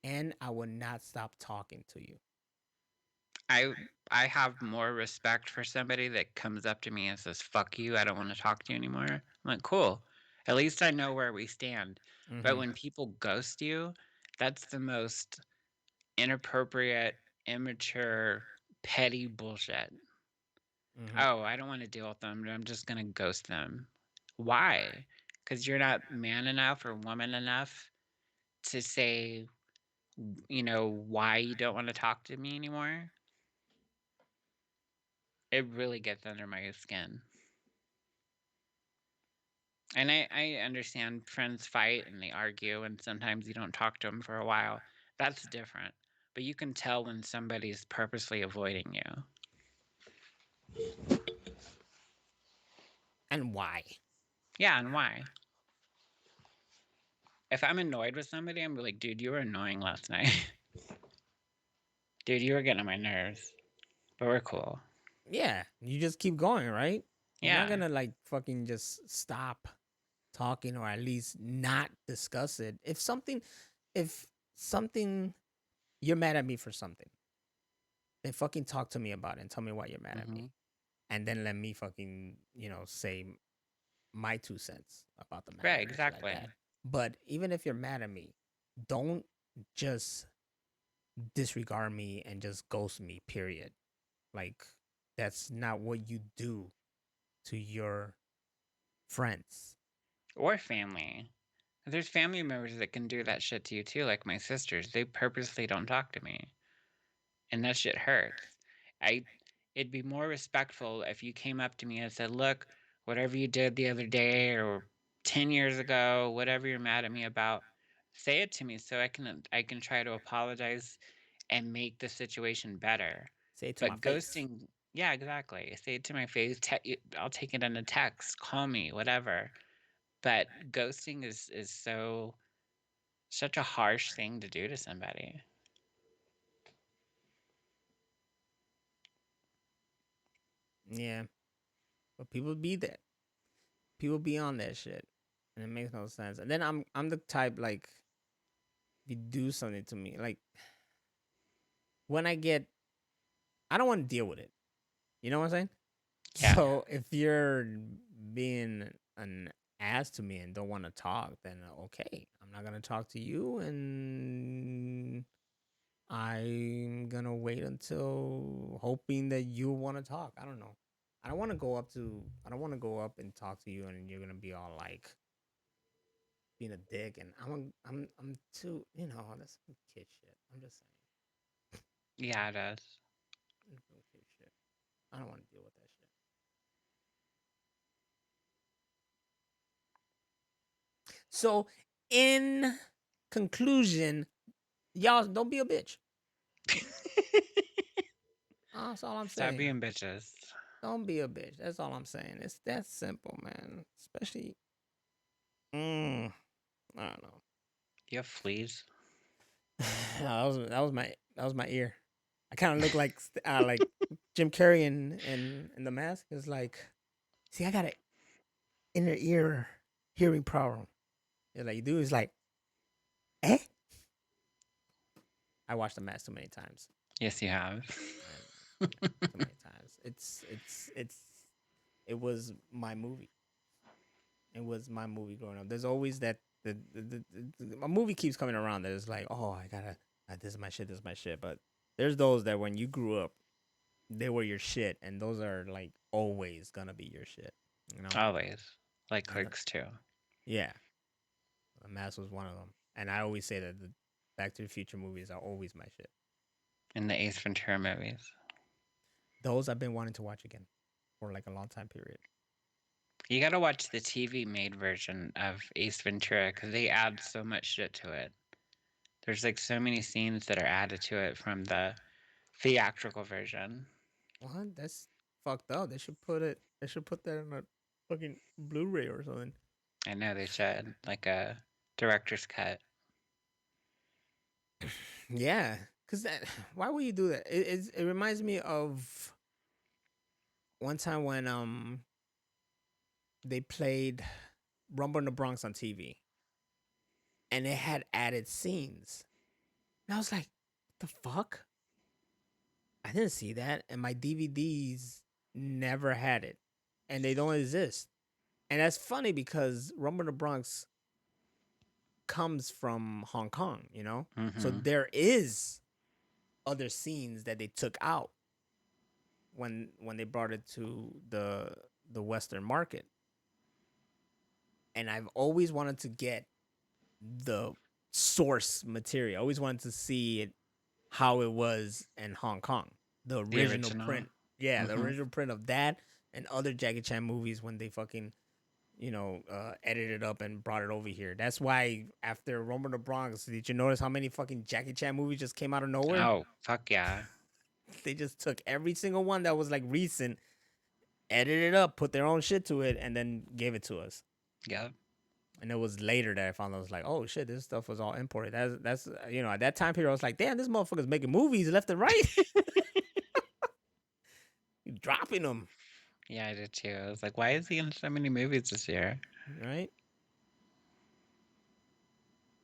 and I would not stop talking to you. I I have more respect for somebody that comes up to me and says, "Fuck you, I don't want to talk to you anymore." I'm like, "Cool. At least I know where we stand." But Mm-hmm. when people ghost you, that's the most inappropriate, immature, petty bullshit. Mm-hmm. "Oh, I don't want to deal with them. I'm just going to ghost them." Why? Because you're not man enough or woman enough to say, why you don't want to talk to me anymore. It really gets under my skin. And I understand friends fight and they argue, and sometimes you don't talk to them for a while. That's different. But you can tell when somebody's purposely avoiding you. And why? Yeah, and why? If I'm annoyed with somebody, I'm like, dude, you were annoying last night. Dude, you were getting on my nerves. But we're cool. Yeah, you just keep going, right? You're not Yeah. gonna like fucking just stop talking or at least not discuss it. If something, you're mad at me for something, then fucking talk to me about it and tell me why you're mad at Hmm. me, and then let me fucking say my 2 cents about the matter Right, and shit like exactly. that. But even if you're mad at me, don't just disregard me and just ghost me. Period. Like that's not what you do to your friends. Or family. There's family members that can do that shit to you too, like my sisters. They purposely don't talk to me. And that shit hurts. I It'd be more respectful if you came up to me and said, "Look, whatever you did the other day or 10 years ago, whatever you're mad at me about, say it to me so I can try to apologize and make the situation better." Say it to my But face. ghosting, yeah, exactly. Say it to my face. I'll take it in a text. Call me, whatever. But ghosting is such a harsh thing to do to somebody. Yeah, but people be that. People be on that shit, and it makes no sense. And then I'm the type like if you do something to me, like when I don't want to deal with it. You know what I'm saying? Yeah. So if you're being an ass to me and don't want to talk, then okay, I'm not gonna talk to you, and I'm gonna wait until hoping that you want to talk. I don't know. I don't want to go up to. I don't want to go up and talk to you, and you're gonna be all like being a dick, and I'm too. That's some kid shit. I'm just saying. Yeah, it is. That's some kid shit. I don't want to deal with that shit. So, in conclusion, y'all don't be a bitch. That's all I'm Stop saying. being bitches. Don't be a bitch. That's all I'm saying. It's that simple, man. Especially, mm, I don't know. You have fleas. that was my ear. I kind of look like Jim Carrey in The Mask. It's like, see, I got an inner ear hearing problem. It's like, dude, it's like, eh? I watched The Mask too many times. Yes, you have. And too many times. It was my movie. It was my movie growing up. There's always that my movie keeps coming around that it's like, oh, I gotta this is my shit, this is my shit. But there's those that when you grew up, they were your shit, and those are like always gonna be your shit. You know? Always. Like And Clerks too. yeah, The Mask was one of them. And I always say that the Back to the Future movies are always my shit. In the Ace Ventura movies. Those I've been wanting to watch again for like a long time period. You gotta watch the TV made version of Ace Ventura because they add so much shit to it. There's like so many scenes that are added to it from the theatrical version. What? That's fucked up. They should put it. They should put that in a fucking Blu-ray or something. I know they should. Like a director's cut. Yeah, cause that. Why would you do that? It reminds me of one time when they played Rumble in the Bronx on TV, and it had added scenes, and I was like, what the fuck? I didn't see that, and my DVDs never had it, and they don't exist. And that's funny because Rumble in the Bronx comes from Hong Kong, you know? So Mm-hmm. there is other scenes that they took out when they brought it to the Western market. And I've always wanted to get the source material. I always wanted to see it how it was in Hong Kong. The The original original. print. Yeah, the Mm-hmm. original print of that and other Jackie Chan movies when they fucking edited up and brought it over here. That's why after Rumble in the Bronx, did you notice how many fucking Jackie Chan movies just came out of nowhere? Oh, fuck yeah. They just took every single one that was like recent, edited it up, put their own shit to it, and then gave it to us. Yep. And it was later that I found out I was like, oh shit, this stuff was all imported. That's at that time period I was like, damn, this motherfucker's making movies left and right. Dropping them, Yeah, I did too. I was like, why is he in so many movies this year? right?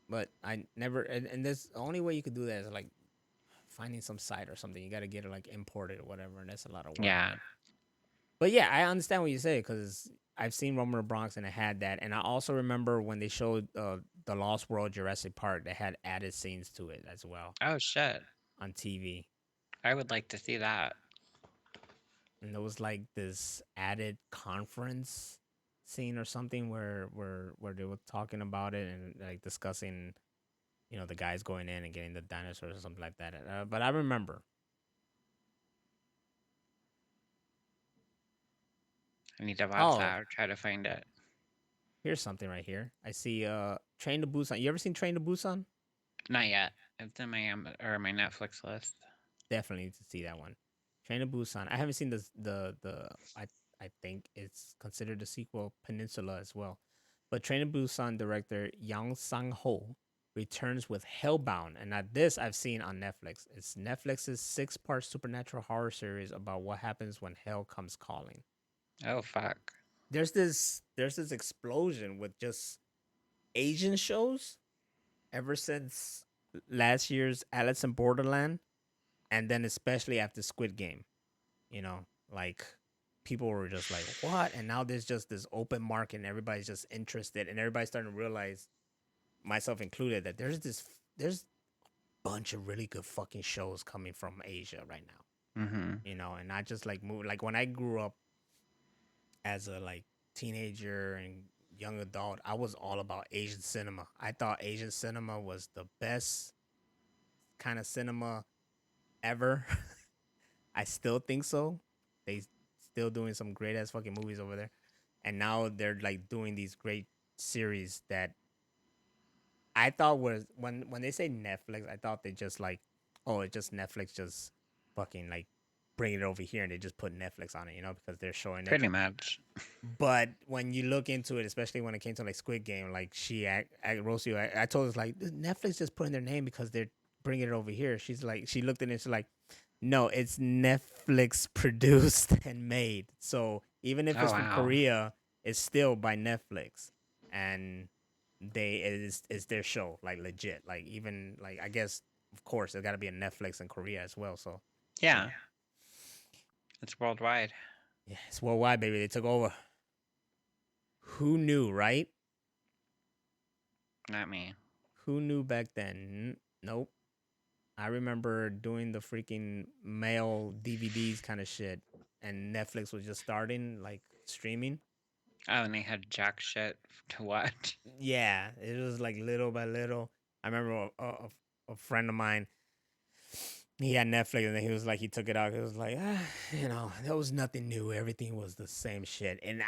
But I never, and this the only way you could do that is like finding some site or something. You got to get it like imported or whatever, and that's a lot of work. Yeah. But yeah, I understand what you say because I've seen Rumble in the Bronx and it had that, and I also remember when they showed the Lost World Jurassic Park, they had added scenes to it as well Oh, shit. on TV, I would like to see that. and there was like this added conference scene or something where they were talking about it and like discussing, the guys going in and getting the dinosaurs or something like that. But I remember. I need to watch Oh, that or try to find it. here's something right here. I see Train to Busan. You ever seen Train to Busan? Not yet. It's in my my Netflix list. Definitely need to see that one. Train to Busan. I haven't seen the I think it's considered a sequel, Peninsula as well. But Train to Busan director Yang Sang Ho returns with Hellbound, and now this I've seen on Netflix. It's Netflix's 6-part supernatural horror series about what happens when hell comes calling. Oh, fuck. There's this explosion with just Asian shows ever since last year's Alice in Borderland, and then especially after Squid Game. You know, like people were just like, "What?" And now there's just this open market, and everybody's just interested, and everybody's starting to realize, myself included, that there's a bunch of really good fucking shows coming from Asia right now. Mm-hmm. And not just like movie. Like when I grew up as a like teenager and young adult, I was all about Asian cinema. I thought Asian cinema was the best kind of cinema ever. I still think so. They still doing some great ass fucking movies over there. And now they're like doing these great series that I thought was, when they say Netflix, I thought they just like, oh, it's just Netflix just fucking like bring it over here and they just put Netflix on it, because they're showing it. Pretty much. But when you look into it, especially when it came to like Squid Game, like Rosie, I told us like Netflix just putting their name because they're bringing it over here. She's like, she looked at it, she's like, no, it's Netflix produced and made. So even if Oh, it's from wow. Korea, it's still by Netflix, and it's their show, like legit. Like even like I guess of course there's got to be a Netflix in Korea as well. So Yeah. It's worldwide. yeah, it's worldwide, baby. They took over. Who knew, right? Not me. Who knew back then? Nope. I remember doing the freaking mail DVDs kind of shit, and Netflix was just starting like streaming. Oh, and they had jack shit to watch. Yeah, it was like little by little. I remember a friend of mine, he had Netflix, and then he was like, he took it out. He was like, there was nothing new. Everything was the same shit. And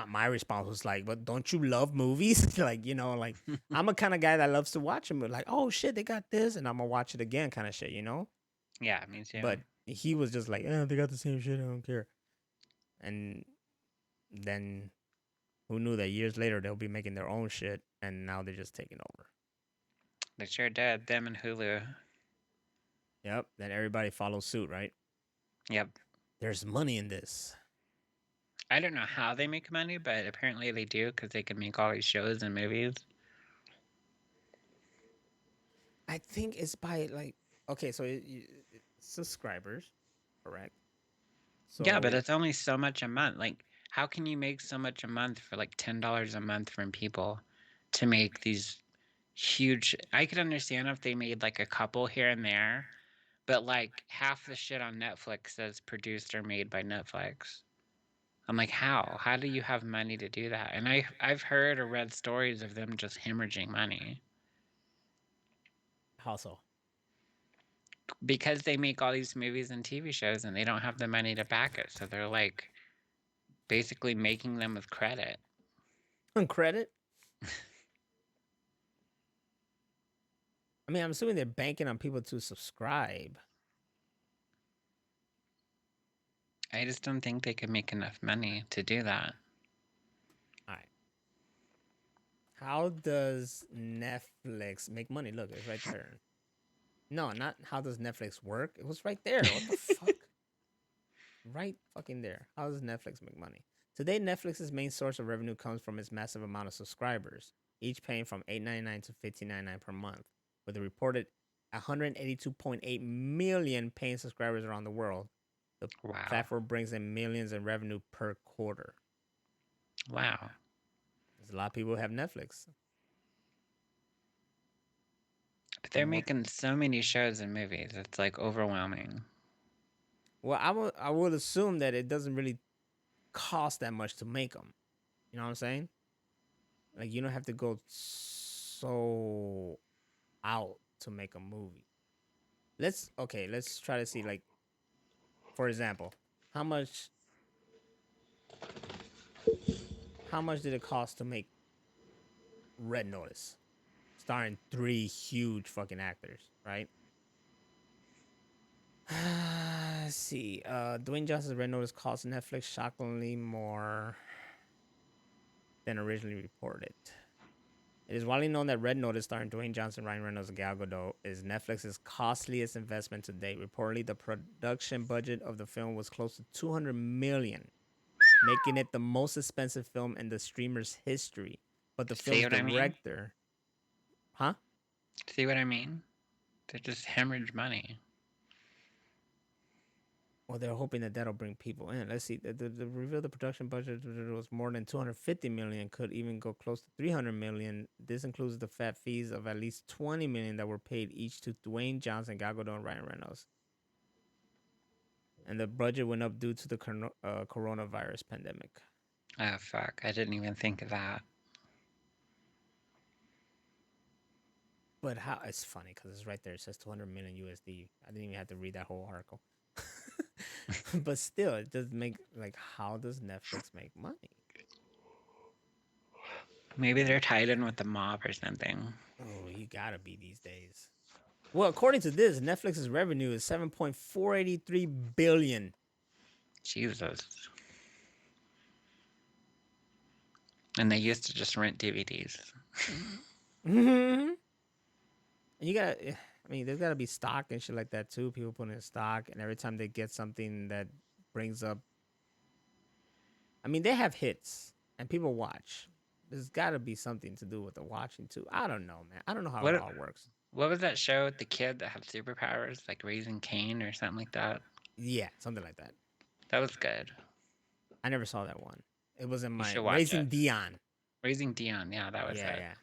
my response was like, but don't you love movies? Like, like I'm a kind of guy that loves to watch them. But like, oh shit, they got this, and I'm gonna watch it again, kind of shit. Yeah, me too. But he was just like, they got the same shit. I don't care. And then who knew that years later they'll be making their own shit, and now they're just taking over. They sure did. Them and Hulu. Yep. Then everybody follows suit, right? Yep. There's money in this. I don't know how they make money, but apparently they do because they can make all these shows and movies. I think it's by like, okay, so subscribers. correct? Yeah, but So it's only so much a month. Like, how can you make so much a month for like $10 a month from people to make these huge? I could understand if they made like a couple here and there, but like half the shit on Netflix says produced or made by Netflix. I'm like, how? How do you have money to do that? And I've heard or read stories of them just hemorrhaging money how so? because they make all these movies and TV shows and they don't have the money to back it. So they're like basically making them with credit. On credit? I mean, I'm assuming they're banking on people to subscribe. I just don't think they could make enough money to do that. All right. How does Netflix make money? Look, it's right there. No, not how does Netflix work. It was right there. What the fuck? Right fucking there. How does Netflix make money? Today, Netflix's main source of revenue comes from its massive amount of subscribers, each paying from $8.99 to $15.99 per month, with a reported 182.8 million paying subscribers around the world. The Wow. platform brings in millions in revenue per quarter. Wow. There's a lot of people who have Netflix. But they're From what? making so many shows and movies. It's like overwhelming. Well, I would assume that it doesn't really cost that much to make them. You know what I'm saying? Like you don't have to go so out to make a movie. Let's try to see, like, for example, how much how much did it cost to make Red Notice, starring three huge fucking actors, right? Let's see. Dwayne Johnson's Red Notice cost Netflix shockingly more than originally reported. It is widely known that Red Notice, starring Dwayne Johnson, Ryan Reynolds, and Gal Gadot, is Netflix's costliest investment to date. Reportedly, the production budget of the film was close to 200 million, making it the most expensive film in the streamer's history. But the See film's what I mean? director, huh? See what I mean? They just hemorrhage money. Well, they're hoping that that'll bring people in. Let's see. The reveal the production budget was more than 250 million, could even go close to 300 million. This includes the fat fees of at least 20 million that were paid each to Dwayne Johnson, Gal Gadot, and Ryan Reynolds. And the budget went up due to the coronavirus pandemic. Oh, fuck. I didn't even think of that. But how? It's funny because it's right there. It says 200 million USD. I didn't even have to read that whole article. But still, it does make, like, how does Netflix make money? Maybe they're tied in with the mob or something. Oh, you gotta be these days. Well, according to this, Netflix's revenue is 7.483 billion. Jesus. And they used to just rent DVDs. Mm-hmm. And you got, I mean, there's got to be stock and shit like that too. People put in stock, and every time they get something that brings up, I mean, they have hits and people watch. There's got to be something to do with the watching too. I don't know, man. I don't know how it What all works. what was that show with the kid that had superpowers, like Raising Cain or something like that? Yeah, something like that. That was good. I never saw that one. It was in You my should watch Raising it. Dion. Raising Dion, yeah, that was Yeah, it. yeah.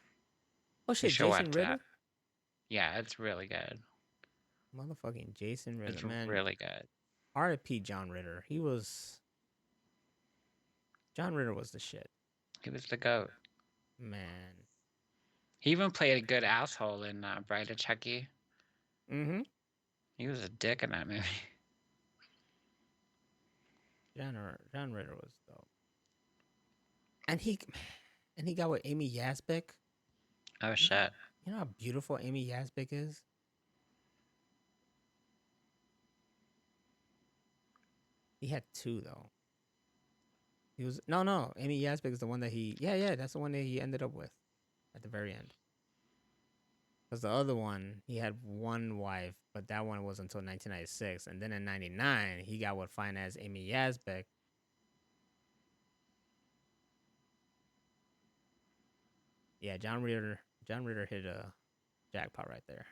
Oh You shit, should Jason watch that. Ritter. Yeah, it's really good. Motherfucking Jason Ritter, It's man. really good. R.I.P. John Ritter. John Ritter was the shit, He was the goat. man. He even played a good asshole in Bride of Chucky. Mm-hmm. He was a dick in that movie. John Ritter was dope, and he got with Amy Yasbeck. Oh You know, shit. you know how beautiful Amy Yasbeck is. He had two though. He was no. Amy Yasbeck is the one that yeah, that's the one that he ended up with at the very end. Because the other one, he had one wife, but that one was until 1996, and then in '99 he got with fine as Amy Yasbeck. Yeah, John Ritter. John Ritter hit a jackpot right there.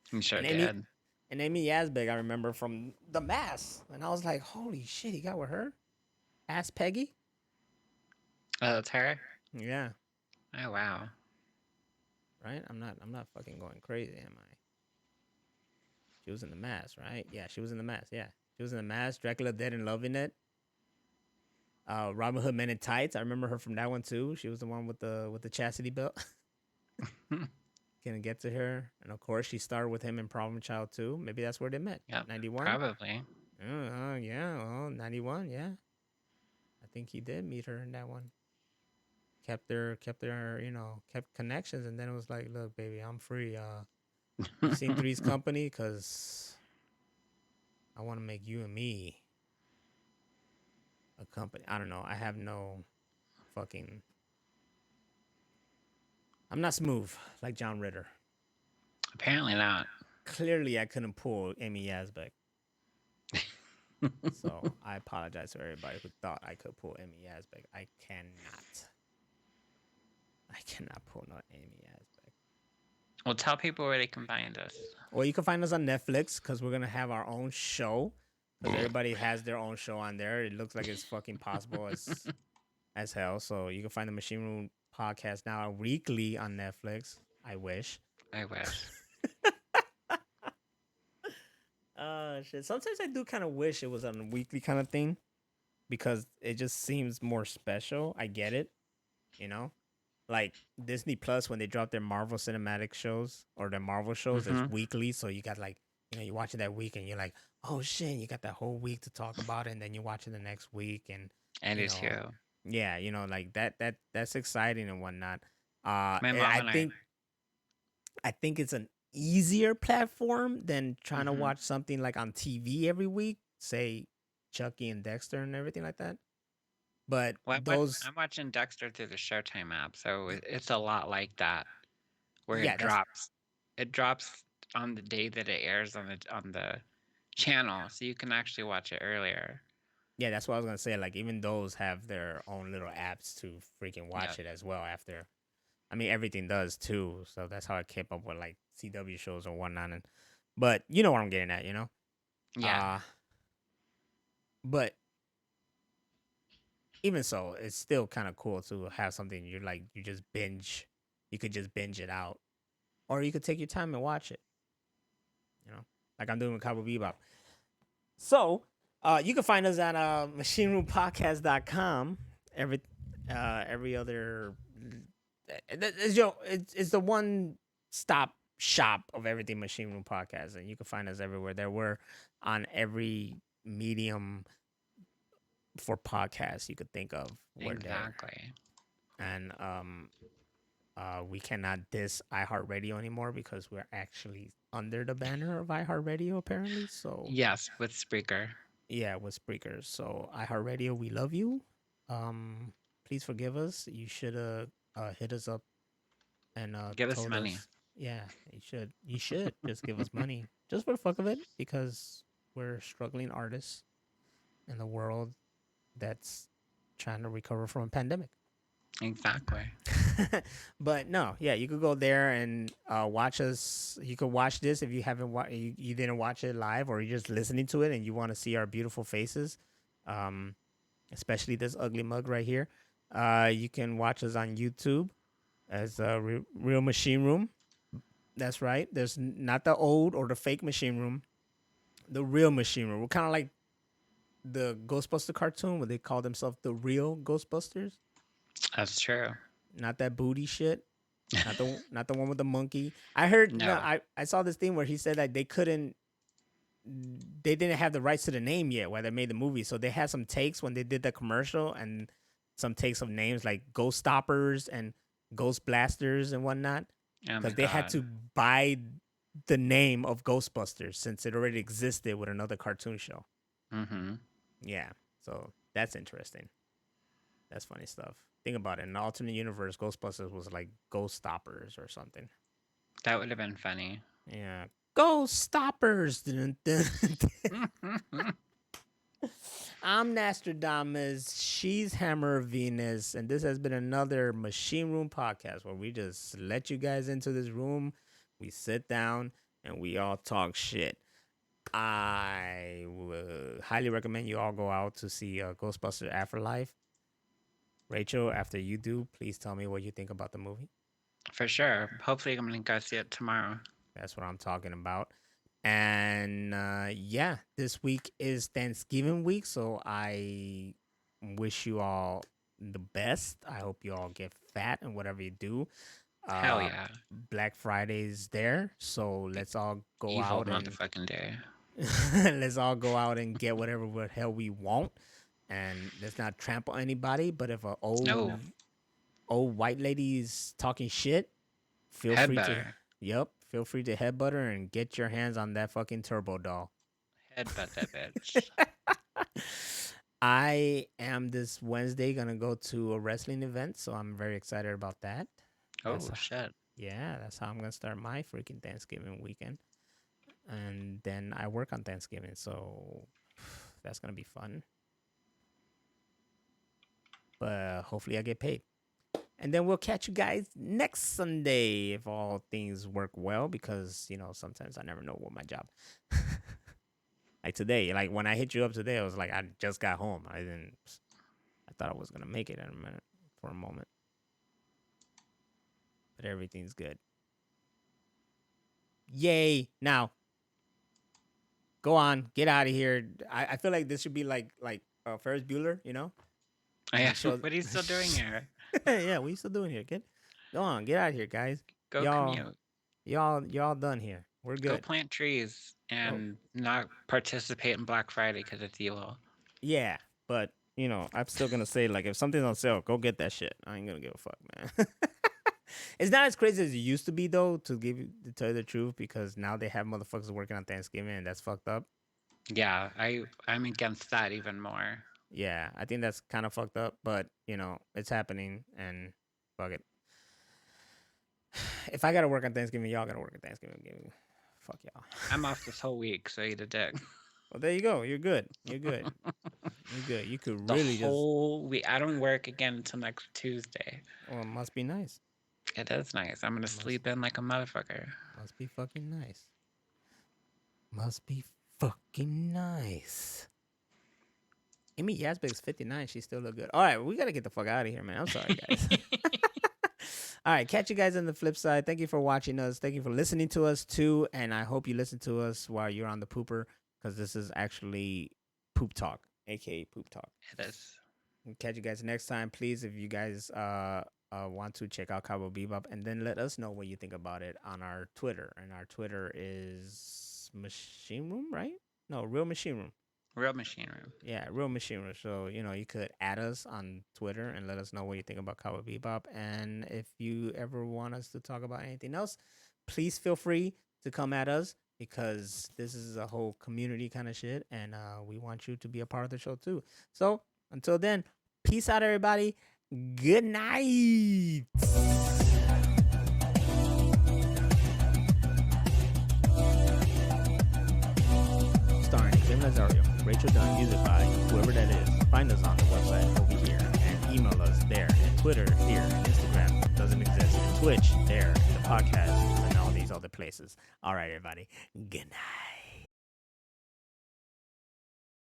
He sure And Amy did. And Amy Asbeck, I remember from The Mask, and I was like, holy shit, he got with her, Ass Peggy. Oh, it's her. Yeah, Oh wow. right. I'm not fucking going crazy, am I? She was in The Mask, right? Yeah, she was in The Mask. Yeah, she was in The Mask. Dracula Dead and Loving It. Robin Hood Men in Tights. I remember her from that one too. She was the one with the chastity belt. Can get to her, and of course she starred with him in Problem Child 2. Maybe that's where they met. Yep. 91. Probably. Yeah, well, 91. Yeah, I think he did meet her in that one. Kept their, kept connections, and then it was like, look, baby, I'm free. You seen Three's Company? Cause I want to make you and me a company. I don't know. I have no fucking. I'm not smooth like John Ritter. Apparently not. Clearly, I couldn't pull Amy Asbeck. So I apologize to everybody who thought I could pull Amy Asbeck. I cannot. I cannot pull no Amy Asbeck. Well, tell people where they can find us. Or you can find us on Netflix because we're gonna have our own show. Because everybody has their own show on there. It looks like it's fucking possible as hell. So you can find the Machine Room podcast now weekly on Netflix. I wish. I wish. Shit. Sometimes I do kind of wish it was on a weekly kind of thing because it just seems more special. I get it, you know, like Disney Plus when they drop their Marvel cinematic shows or their Marvel shows, it's weekly. So you got like, you watch it that week and you're like, oh shit, you got that whole week to talk about it, and then you watch it the next week, and I do too. yeah, like that's exciting and whatnot. My mom and I think it's an easier platform than trying to watch something like on TV every week, say Chucky and Dexter and everything like that. But I'm watching Dexter through the Showtime app, so it's a lot like that, where yeah, it drops. It drops on the day that it airs on the channel, so you can actually watch it earlier. Yeah, that's what I was gonna say. Like even those have their own little apps to freaking watch it as well. After, I mean, everything does too. So that's how I keep up with like CW shows or whatnot. But you know what I'm getting at, Yeah. But even so, it's still kind of cool to have something you just binge. You could just binge it out, or you could take your time and watch it. Like I'm doing with Cowboy Bebop. So, you can find us at machineroompodcast.com. Every other, it's the one stop shop of everything Machine Room Podcast, and you can find us everywhere. There we're on every medium for podcasts you could think of. Exactly. And we cannot diss iHeartRadio anymore because we're actually under the banner of iHeartRadio apparently. So yes, with Spreaker. Yeah, with Spreakers. So iHeartRadio, we love you. Please forgive us. You should hit us up and give us money. Yeah, you should. You should just give us money just for the fuck of it because we're struggling artists in the world that's trying to recover from a pandemic. Exactly. But no, yeah, you could go there and watch us. You could watch this if you haven't you didn't watch it live, or you're just listening to it and you want to see our beautiful faces, especially this ugly mug right here. You can watch us on YouTube as Real Machine Room. That's right. There's not the old or the fake Machine Room, the real Machine Room. We're kind of like the Ghostbuster cartoon where they call themselves the real Ghostbusters. That's true. Not that booty shit. Not the one with the monkey. I heard no. I saw this thing where he said that they didn't have the rights to the name yet while they made the movie. So they had some takes when they did the commercial and some takes of names like Ghost Stoppers and Ghost Blasters and whatnot. Because they had to buy the name of Ghostbusters since it already existed with another cartoon show. Yeah. So that's interesting. That's funny stuff. Think about it. In the alternate universe, Ghostbusters was like Ghost Stoppers or something. That would have been funny. Yeah. Ghost Stoppers. I'm Nostradamus. She's Hammer of Venus. And this has been another Machine Room podcast where we just let you guys into this room. We sit down and we all talk shit. I would highly recommend you all go out to see Ghostbusters Afterlife. Rachel, after you do, please tell me what you think about the movie. For sure. Hopefully, I'm gonna go see it tomorrow. That's what I'm talking about. And yeah, this week is Thanksgiving week, so I wish you all the best. I hope you all get fat and whatever you do. Hell yeah. Black Friday's there, so let's all go Evil out and motherfucking day. let's all go out and get whatever the hell we want, and let's not trample anybody. But if a No. old white lady is talking shit, feel Head free to butter. feel free to headbutt her and get your hands on that fucking turbo doll. Headbutt that bitch. I am this Wednesday gonna go to a wrestling event, so I'm very excited about that. Oh, That's shit. Yeah, that's how I'm gonna start my freaking Thanksgiving weekend. And then I work on Thanksgiving, so that's gonna be fun. But hopefully I get paid. And then we'll catch you guys next Sunday if all things work well, because sometimes I never know what my job. Like today, like when I hit you up today, I was like, I just got home. I thought I was gonna make it in a minute for a moment, but everything's good. Yay! Now, go on, get out of here. I feel like this should be like Ferris Bueller, Oh, yeah. What are you still doing here? Yeah, what are you still doing here, kid? Go on, get out of here, guys. Go commute. Y'all done here. We're good. Go plant trees and not participate in Black Friday because it's evil. Yeah, but I'm still gonna say, like, if something's on sale, go get that shit. I ain't gonna give a fuck, man. It's not as crazy as it used to be, though, to tell you the truth, because now they have motherfuckers working on Thanksgiving, and that's fucked up. Yeah, I'm against that even more. Yeah, I think that's kind of fucked up, but it's happening, and fuck it. If I gotta work on Thanksgiving, y'all gotta work on Thanksgiving. Fuck y'all. I'm off this whole week, so eat a dick. Well, there you go. You're good. You're good. You're good. You could The really whole week. I don't work again until next Tuesday. Well, it must be nice. It is nice. I'm gonna sleep in like a motherfucker. Must be fucking nice. Must be fucking nice. Amy Yazbek's 59. She still look good. All right, we gotta get the fuck out of here, man. I'm sorry, guys. All right, catch you guys on the flip side. Thank you for watching us. Thank you for listening to us too, and I hope you listen to us while you're on the pooper, because this is actually poop talk, aka poop talk. It is. We'll catch you guys next time. Please, if you guys want to check out Cowboy Bebop, and then let us know what you think about it on our Twitter. And our Twitter is Machine Room, right? No, Real Machine Room. Real Machine Room. Yeah, Real Machine Room. So, you could add us on Twitter and let us know what you think about Cowboy Bebop. And if you ever want us to talk about anything else, please feel free to come at us, because this is a whole community kind of shit, and we want you to be a part of the show too. So, until then, peace out, everybody. Good night. Starring Jim Nazario, Rachel Dunn, music by whoever that is. Find us on the website over here, and email us there, and Twitter here, and Instagram doesn't exist, and Twitch there, and the podcast, and all these other places. All right, everybody. Good night.